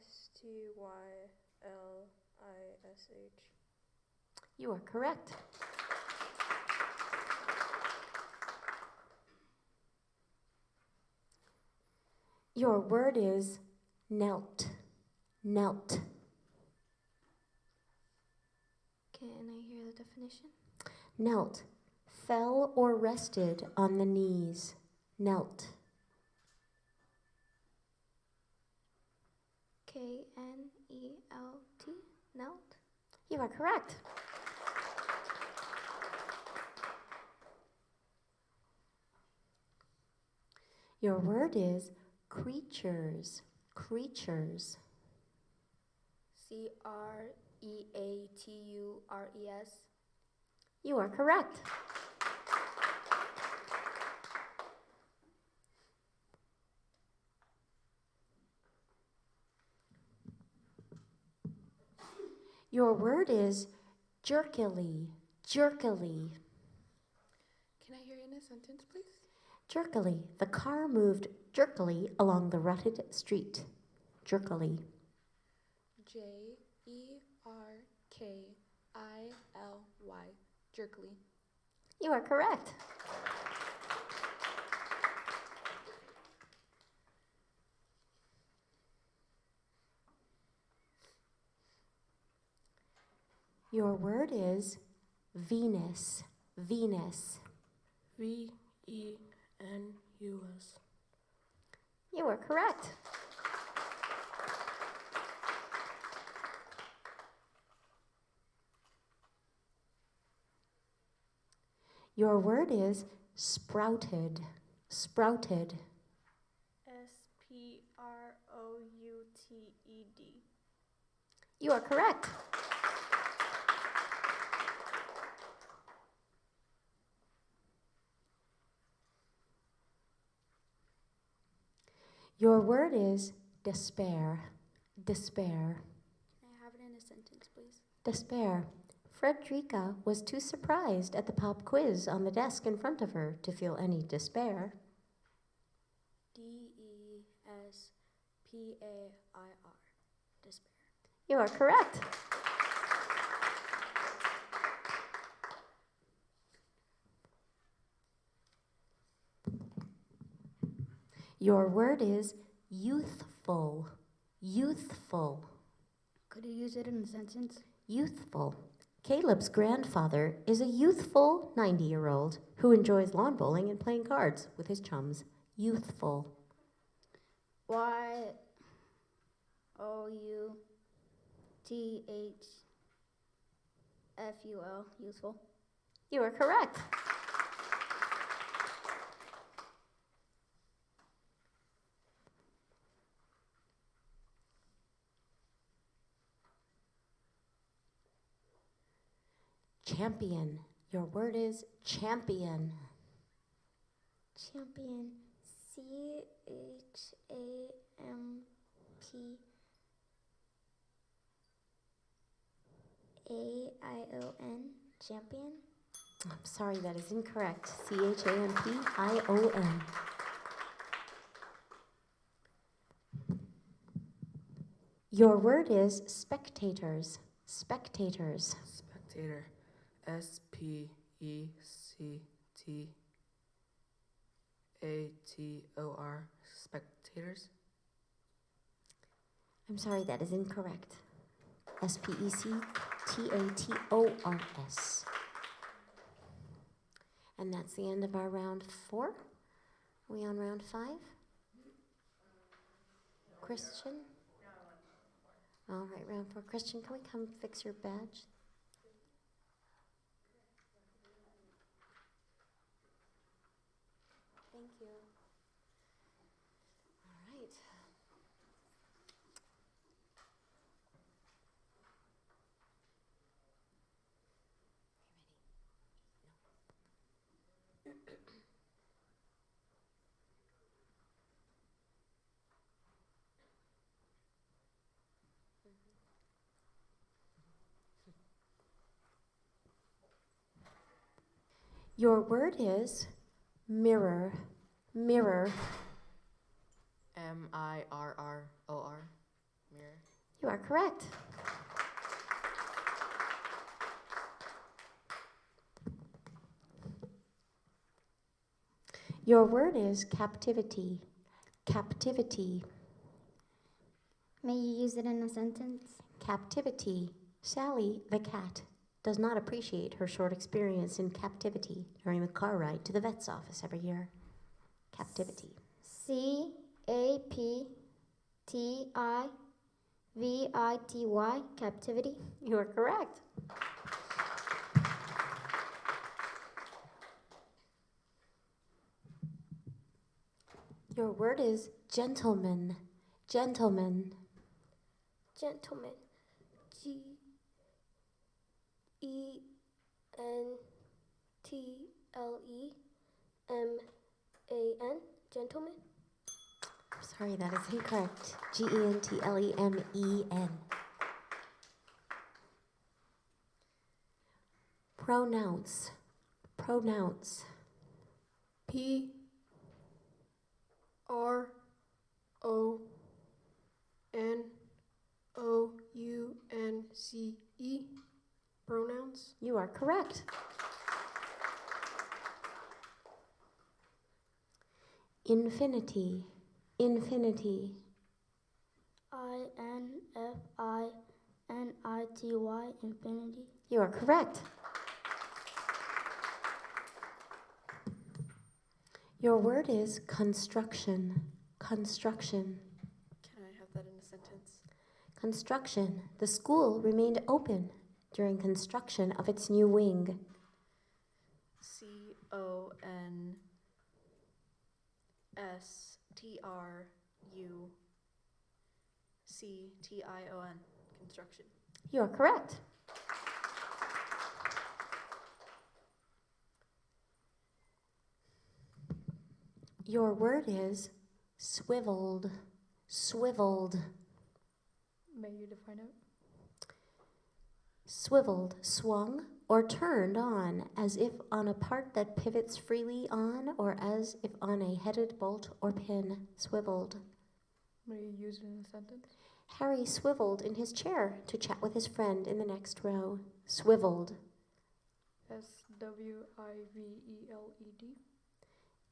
STYLISH. You are correct. Your word is knelt. Knelt. Can I hear the definition? Knelt. Fell or rested on the knees. Knelt. KNELT? Knelt? You are correct. Your word is creatures. Creatures. CREATURES. You are correct. Your word is jerkily. Jerkily. Can I hear it in a sentence, please? Jerkily. The car moved jerkily along the rutted street. Jerkily. JERKILY. Jerkily. You are correct. Your word is Venus. Venus. VENUS. You are correct. Your word is sprouted. Sprouted. SPROUTED. You are correct. Your word is despair. Despair. Can I have it in a sentence, please? Despair. Frederica was too surprised at the pop quiz on the desk in front of her to feel any despair. DESPAIR. Despair. You are correct. Your word is youthful. Youthful. Could you use it in a sentence? Youthful. Caleb's grandfather is a youthful 90-year-old who enjoys lawn bowling and playing cards with his chums. Youthful. YOUTHFUL. Useful. You are correct. Champion. Your word is champion. Champion. CHAMPION. Champion. I'm sorry, that is incorrect. CHAMPION. Your word is spectators. Spectators. Spectator. SPECTATOR. Spectators. I'm sorry, that is incorrect. SPECTATORS. And that's the end of our round 4. Are we on round 5? Christian? All right, round 4. Christian, can we come fix your badge? Thank you. All right. Your word is mirror. Mirror. M-I-R-R-O-R. Mirror. You are correct. Your word is captivity. Captivity. May you use it in a sentence? Captivity. Sally, the cat, does not appreciate her short experience in captivity during the car ride to the vet's office every year. Captivity. CAPTIVITY, captivity. You are correct. Your word is gentleman. Gentleman. Gentleman. GENTLEMAN. Gentleman. Sorry, that is incorrect. GENTLEMEN. Pronounce. Pronounce. PRONOUNCE. Pronouns. You are correct. Infinity. Infinity. INFINITY, infinity. You are correct. Your word is construction. Construction. Can I have that in a sentence? Construction. The school remained open during construction of its new wing. CONSTRUCTION. Construction. You are correct. Your word is swiveled. Swiveled. May you define it? Swiveled, swung, or turned on, as if on a part that pivots freely on, or as if on a headed bolt or pin. Swiveled. May you use it in a sentence? Harry swiveled in his chair to chat with his friend in the next row. Swiveled. SWIVELED.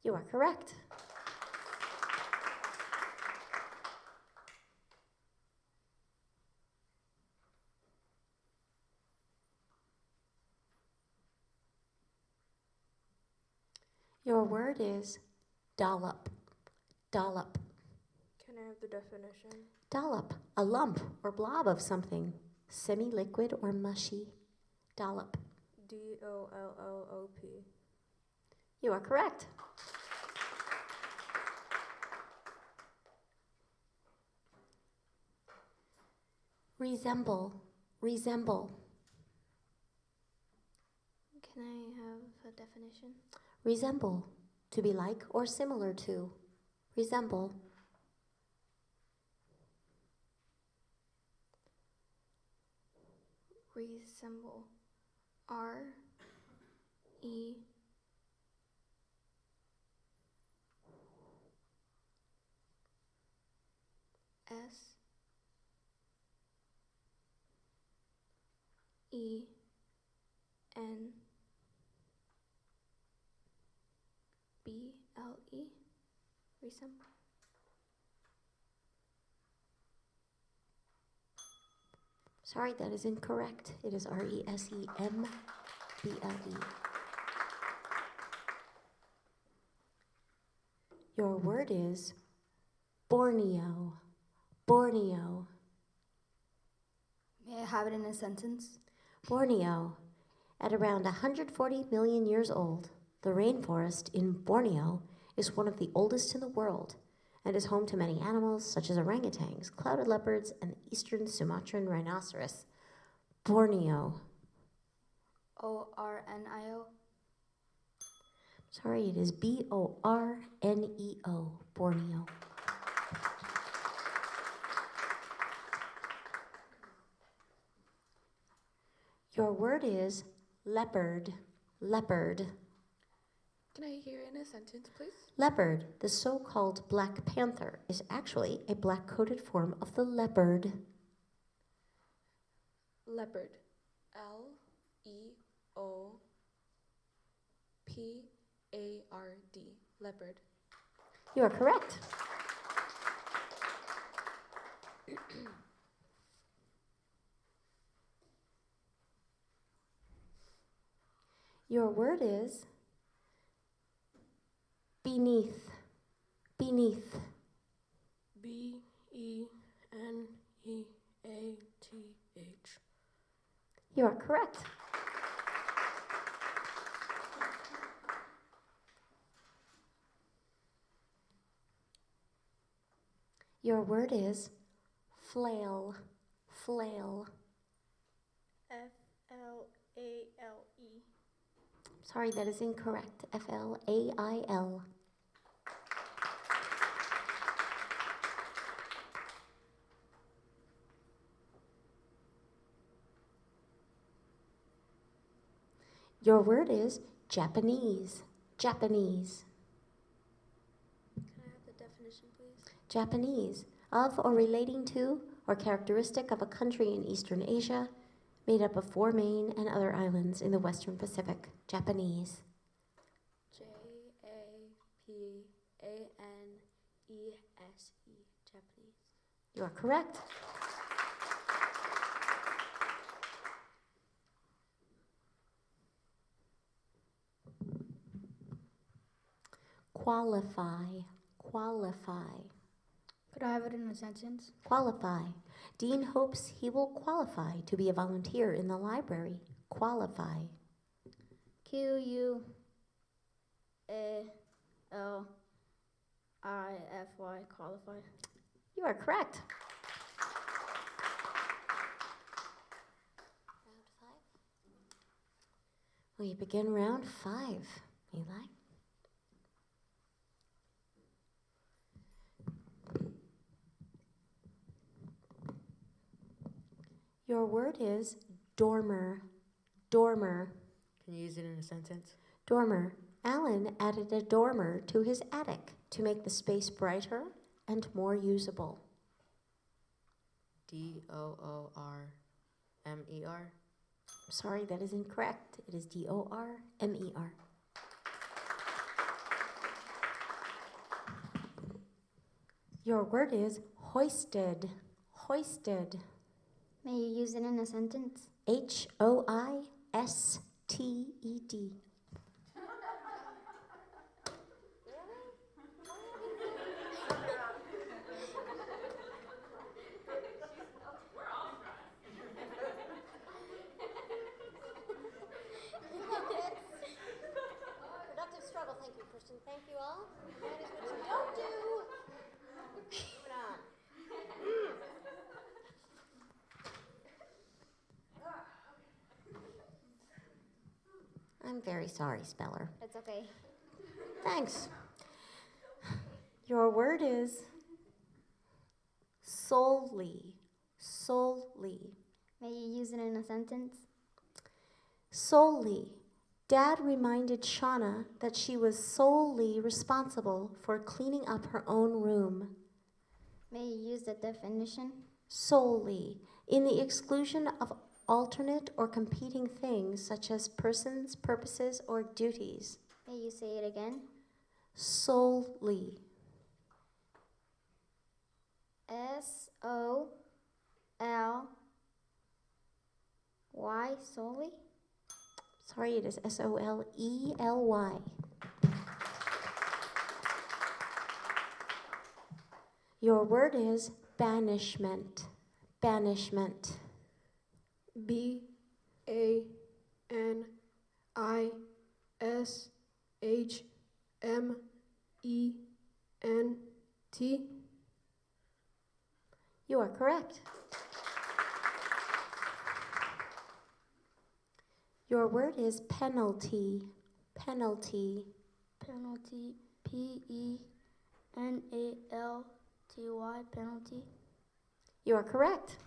You are correct. Your word is dollop. Dollop. Can I have the definition? Dollop, a lump or blob of something, semi-liquid or mushy. Dollop. DOLLOP. You are correct. Resemble. Resemble. Can I have a definition? Resemble. To be like or similar to. Resemble. Resemble. RE S E N BLE. Resemble. Sorry, that is incorrect. It is RESEMBLE. Your word is Borneo. Borneo. May I have it in a sentence? Borneo. At around 140 million years old, the rainforest in Borneo is one of the oldest in the world and is home to many animals such as orangutans, clouded leopards, and the eastern Sumatran rhinoceros. Borneo. O-R-N-I-O. Sorry, it is B-O-R-N-E-O, Borneo. Your word is leopard. Leopard. Can I hear in a sentence, please? Leopard, the so-called Black Panther, is actually a black-coated form of the leopard. Leopard. L-E-O-P-A-R-D. Leopard. You are correct. Your word is beneath. Beneath. B-E-N-E-A-T-H. You are correct. Your word is flail. Flail. F-L-A-L-E. Sorry, that is incorrect. F-L-A-I-L. Your word is Japanese. Japanese. Can I have the definition, please? Japanese, of or relating to or characteristic of a country in Eastern Asia, made up of 4 main and other islands in the Western Pacific. Japanese. J-A-P-A-N-E-S-E. Japanese. You are correct. Qualify. Qualify. Could I have it in a sentence? Qualify. Dean hopes he will qualify to be a volunteer in the library. Qualify. Q-U-A-L-I-F-Y. Qualify. You are correct. Round 5. We begin round 5, Eli. Your word is dormer. Dormer. Can you use it in a sentence? Dormer. Alan added a dormer to his attic to make the space brighter and more usable. D-O-O-R-M-E-R. Sorry, that is incorrect. It is D-O-R-M-E-R. Your word is hoisted. Hoisted. May you use it in a sentence? H-O-I-S-T-E-D. Productive struggle. Thank you, Christian. Thank you all. That is what you don't do. Moving on. I'm very sorry, Speller. It's okay. Thanks. Your word is solely. Solely. May you use it in a sentence? Solely. Dad reminded Shauna that she was solely responsible for cleaning up her own room. May you use the definition? Solely. In the exclusion of alternate or competing things such as persons, purposes, or duties. May you say it again? Solely. S-O-L-Y, solely? Sorry, it is S-O-L-E-L-Y. Your word is banishment. Banishment. B-A-N-I-S-H-M-E-N-T. P-E-N-T. You are correct. Your word is penalty. Penalty. Penalty. Penalty. Penalty. You are correct.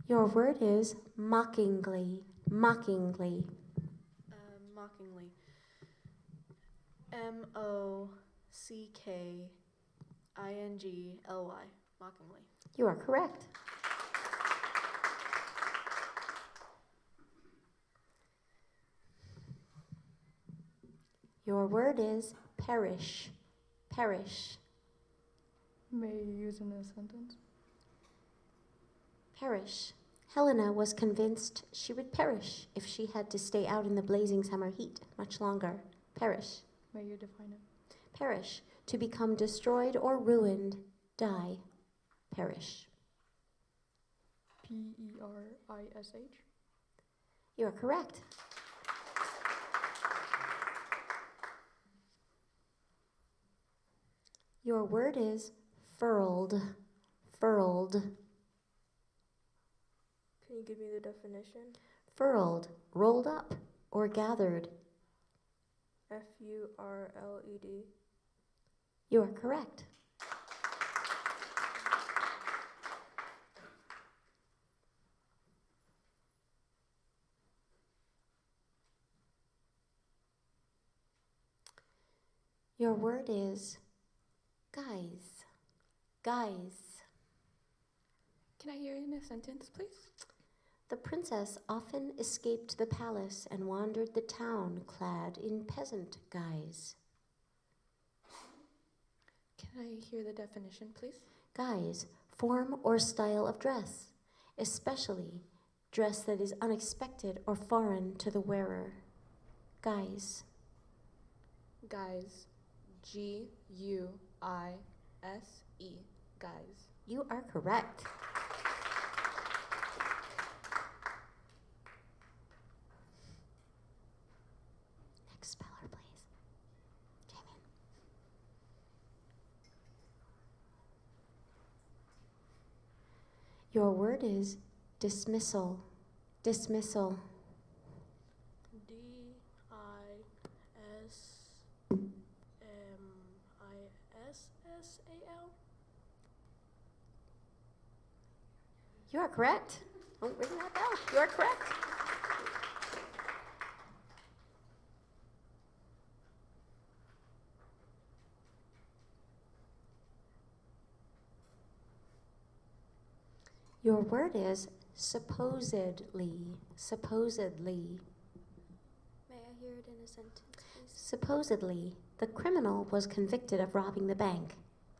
Your word is mockingly. Mockingly. Mockingly. M-O-C-K-I-N-G-L-Y. Mockingly. You are correct. Your word is perish. Perish. May you use in a sentence? Perish. Helena was convinced she would perish if she had to stay out in the blazing summer heat much longer. Perish. May you define it? Perish. To become destroyed or ruined. Die. Perish. Perish. You are correct. Your word is furled. Furled. Can you give me the definition? Furled, rolled up, or gathered. F-U-R-L-E-D. You are correct. Your word is guys. Guys. Can I hear it in a sentence, please? The princess often escaped the palace and wandered the town clad in peasant guise. Can I hear the definition, please? Guise, form or style of dress, especially dress that is unexpected or foreign to the wearer. Guise. Guys. G-U-I-S-E. Guys. You are correct. Next speller, please. Jamie. Your word is dismissal. Dismissal. D-I-S-M-I-S-S-A-L. You are correct. Don't ring that bell. You are correct. Your word is supposedly. Supposedly. May I hear it in a sentence, please? Supposedly, the criminal was convicted of robbing the bank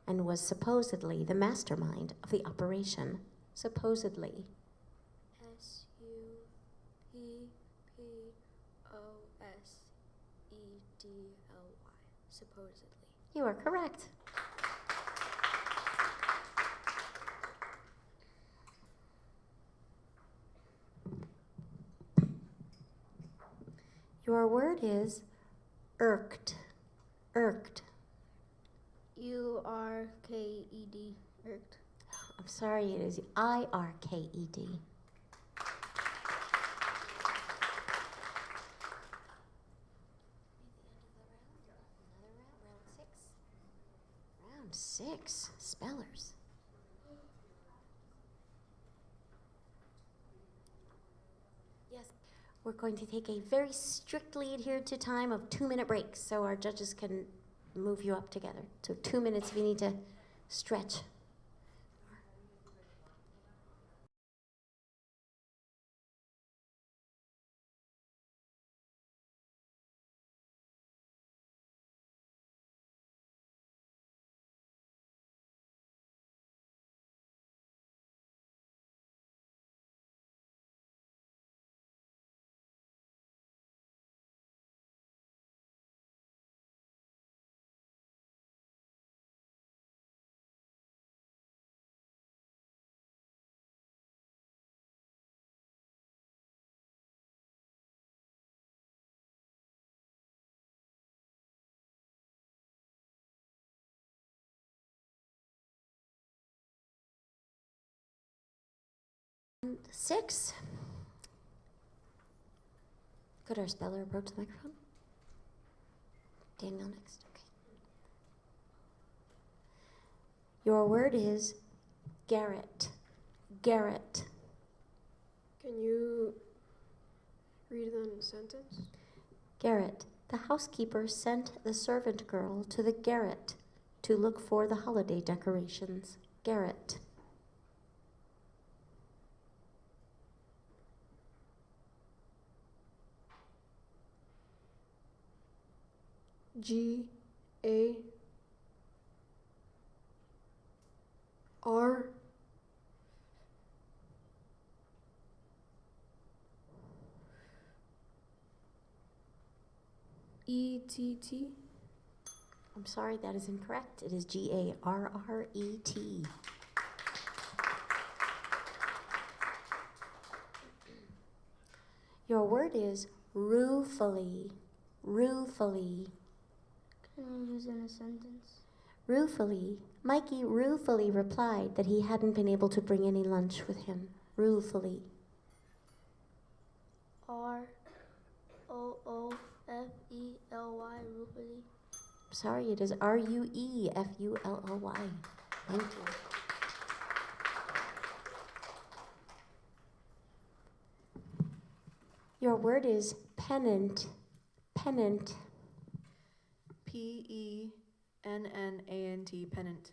and was supposedly the mastermind of the operation. Supposedly. S-U-P-P-O-S-E-D-L-Y. Supposedly. You are correct. Your word is irked. Irked. U-R-K-E-D. Irked. I'm sorry, it is I-R-K-E-D. Round 6. Spellers. Yes, we're going to take a very strictly adhered to time of 2-minute breaks so our judges can move you up together. So 2 minutes if you need to stretch. Round 6. Could our speller approach the microphone? Daniel next. Okay. Your word is Garrett. Garrett. Can you read it in a sentence? Garrett. The housekeeper sent the servant girl to the garret to look for the holiday decorations. Garrett. Garret. I'm sorry, that is incorrect. It is Garret. Your word is ruefully. Ruefully. Can I use it in a sentence? Ruefully. Mikey ruefully replied that he hadn't been able to bring any lunch with him. Ruefully. ROOFELY, ruefully. Sorry, it is RUEFULLY. Thank you. Your word is pennant. Pennant. PENNANT, pennant.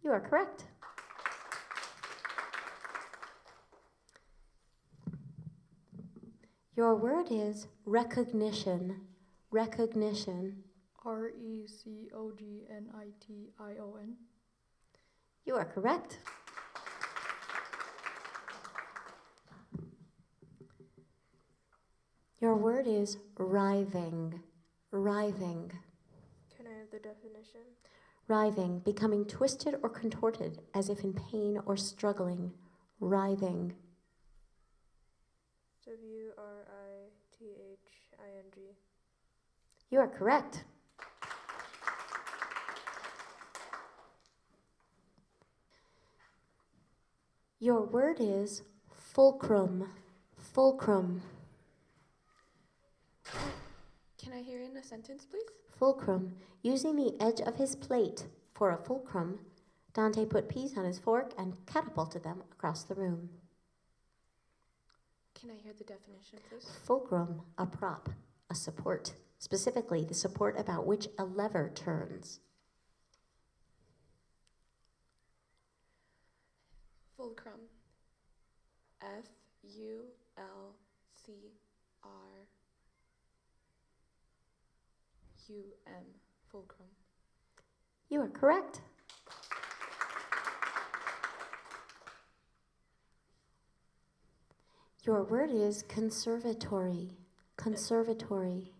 You are correct. Your word is recognition. Recognition. RECOGNITION. You are correct. Your word is writhing. Writhing. Can I have the definition? Writhing, becoming twisted or contorted as if in pain or struggling. Writhing. WRITHING. You are correct. Your word is fulcrum. Fulcrum. Can I hear it in a sentence, please? Fulcrum. Using the edge of his plate for a fulcrum, Dante put peas on his fork and catapulted them across the room. Can I hear the definition, please? Fulcrum, a prop, a support. Specifically, the support about which a lever turns. Fulcrum. FULCRUM. Fulcrum. You are correct. Your word is conservatory. Conservatory.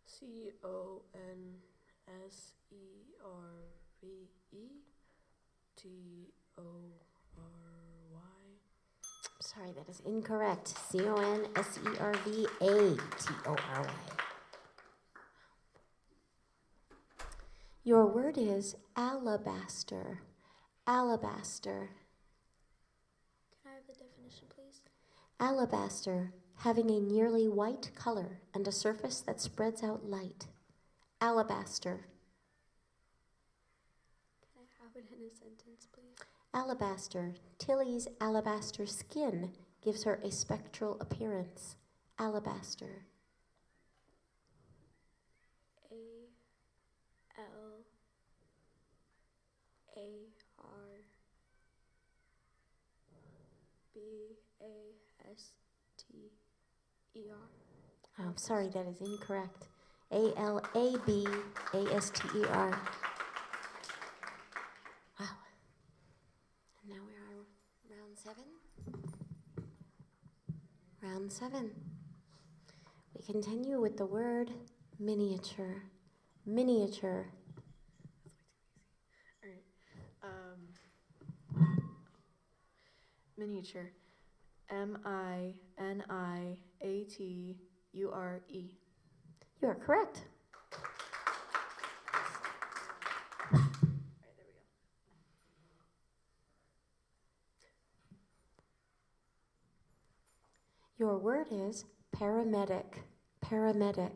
CONSERVATORY. Sorry, that is incorrect. CONSERVATORY. Your word is alabaster. Alabaster. Can I have the definition, please? Alabaster, having a nearly white color and a surface that spreads out light. Alabaster. Can I have it in a sentence, please? Alabaster. Tilly's alabaster skin gives her a spectral appearance. Alabaster. ALABASTER. Oh, sorry, that is incorrect. ALABASTER. Wow. And now we are round 7. Round 7. We continue with the word miniature. Miniature. Miniature. MINIATURE. You are correct. Your word is paramedic. Paramedic. Paramedic.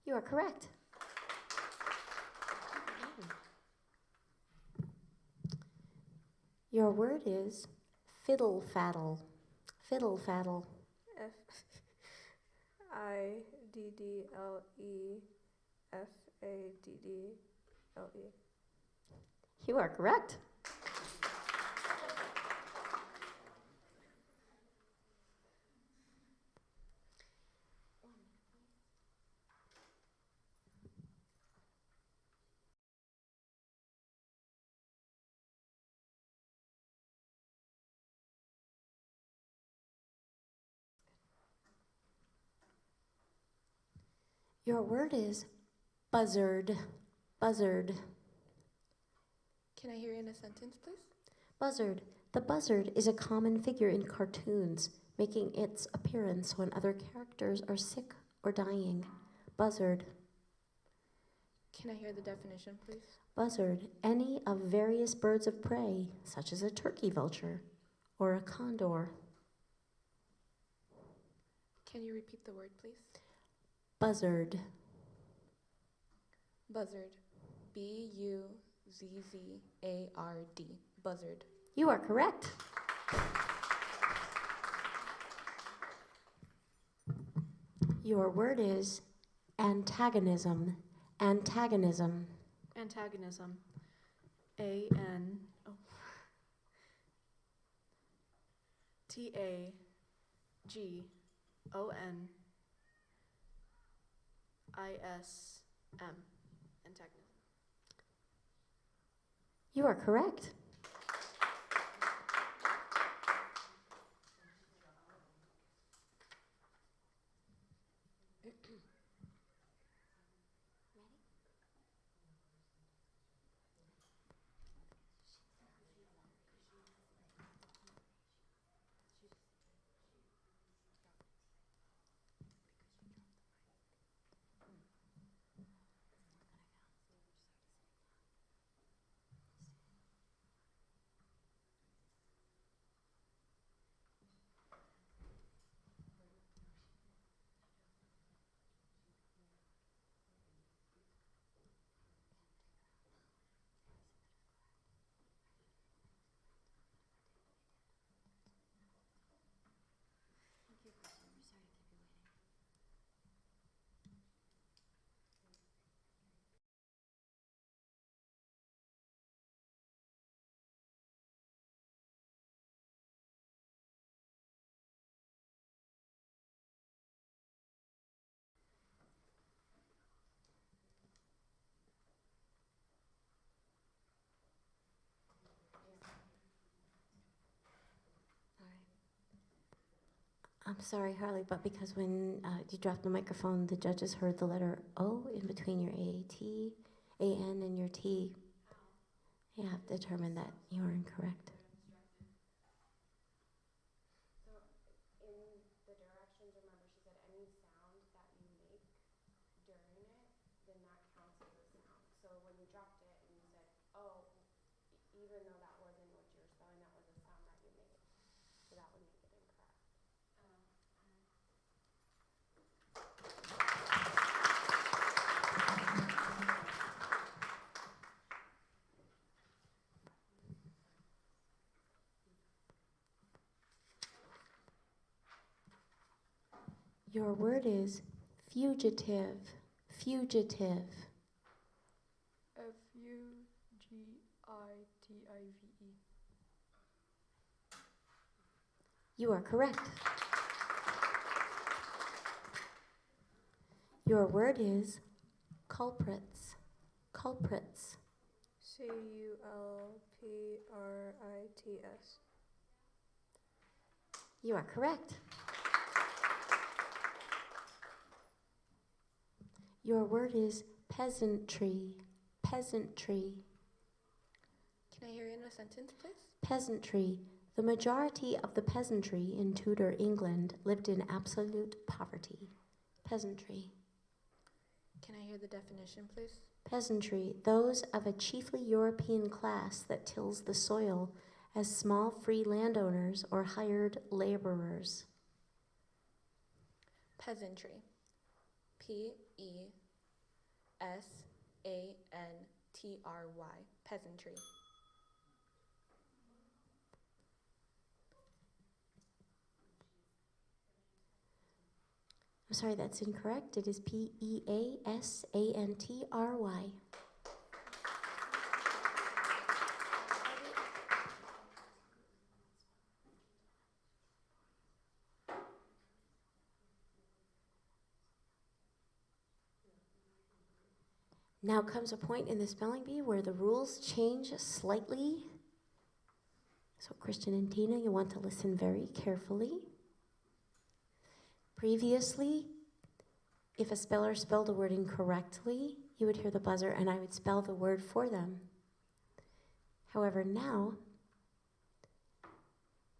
You are correct. Your word is fiddle faddle. Fiddle faddle. Fiddle. You are correct. Your word is buzzard. Buzzard. Can I hear it in a sentence, please? Buzzard. The buzzard is a common figure in cartoons, making its appearance when other characters are sick or dying. Buzzard. Can I hear the definition, please? Buzzard. Any of various birds of prey, such as a turkey vulture or a condor. Can you repeat the word, please? Buzzard. Buzzard. B-U-Z-Z-A-R-D. Buzzard. You are correct. Your word is antagonism. Antagonism. Antagonism. A-N. Oh. T-A-G-O-N-I-S-M. Antagonism. You are correct. I'm sorry, Harley, but because when you dropped the microphone, the judges heard the letter O in between your A-T, A-N, and your T. You have determined that you are incorrect. So in the directions, remember, she said any sound that you make during it, then that counts as a sound. So when you dropped it and you said, oh, even though that wasn't what you were spelling, that was a sound that you made. So that would make it incorrect. Your word is fugitive. Fugitive. Fugitive. You are correct. Your word is culprits. Culprits. Culprits. You are correct. Your word is peasantry. Peasantry. Can I hear it in a sentence, please? Peasantry. The majority of the peasantry in Tudor England lived in absolute poverty. Peasantry. Can I hear the definition, please? Peasantry, those of a chiefly European class that tills the soil as small free landowners or hired laborers? Peasantry. P-E-S-A-N-T-R-Y. Peasantry. I'm sorry, that's incorrect. It is Peasantry. Now comes a point in the spelling bee where the rules change slightly. So Christian and Tina, you want to listen very carefully. Previously, if a speller spelled a word incorrectly, you would hear the buzzer and I would spell the word for them. However, now,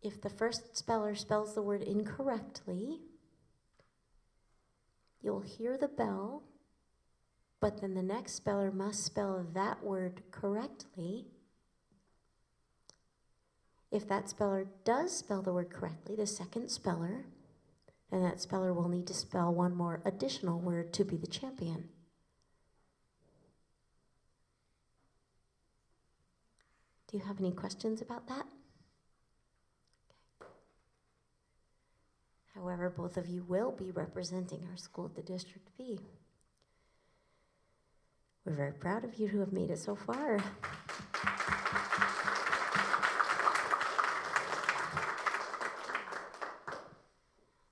if the first speller spells the word incorrectly, you'll hear the bell, but then the next speller must spell that word correctly. If that speller does spell the word correctly, the second speller, then that speller will need to spell one more additional word to be the champion. Do you have any questions about that? Okay. However, both of you will be representing our school at the District B. We're very proud of you who have made it so far.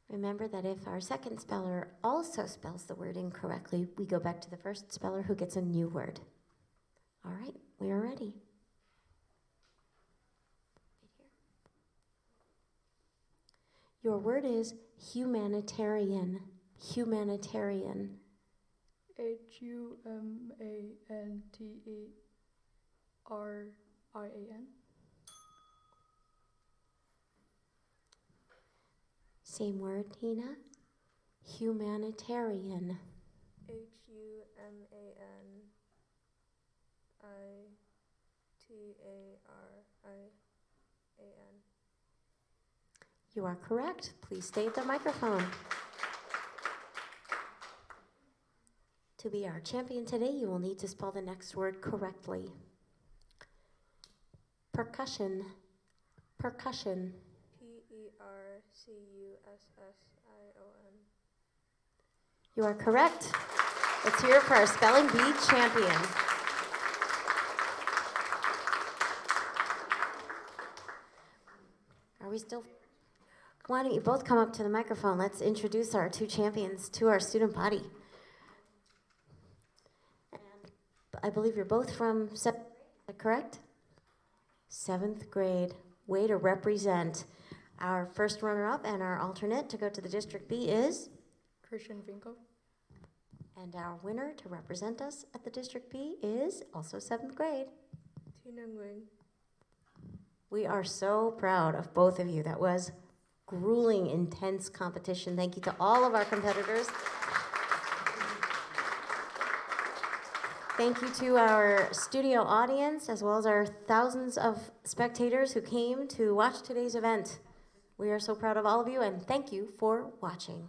Remember that if our second speller also spells the word incorrectly, we go back to the first speller who gets a new word. All right, we are ready. Your word is humanitarian. Humanitarian. Humanitarian. Same word, Tina. Humanitarian. Humanitarian. You are correct. Please stay at the microphone. To be our champion today, you will need to spell the next word correctly. Percussion. Percussion. Percussion. You are correct. Let's hear it for our spelling bee champion. Are we still? Why don't you both come up to the microphone? Let's introduce our two champions to our student body. And I believe you're both from 7th grade, is that correct? 7th grade. Way to represent. Our first runner-up and our alternate to go to the District B is? Christian Vinko. And our winner to represent us at the District B is also 7th grade. Tina Nguyen. We are so proud of both of you. That was grueling, intense competition. Thank you to all of our competitors. Thank you to our studio audience, as well as our thousands of spectators who came to watch today's event. We are so proud of all of you, and thank you for watching.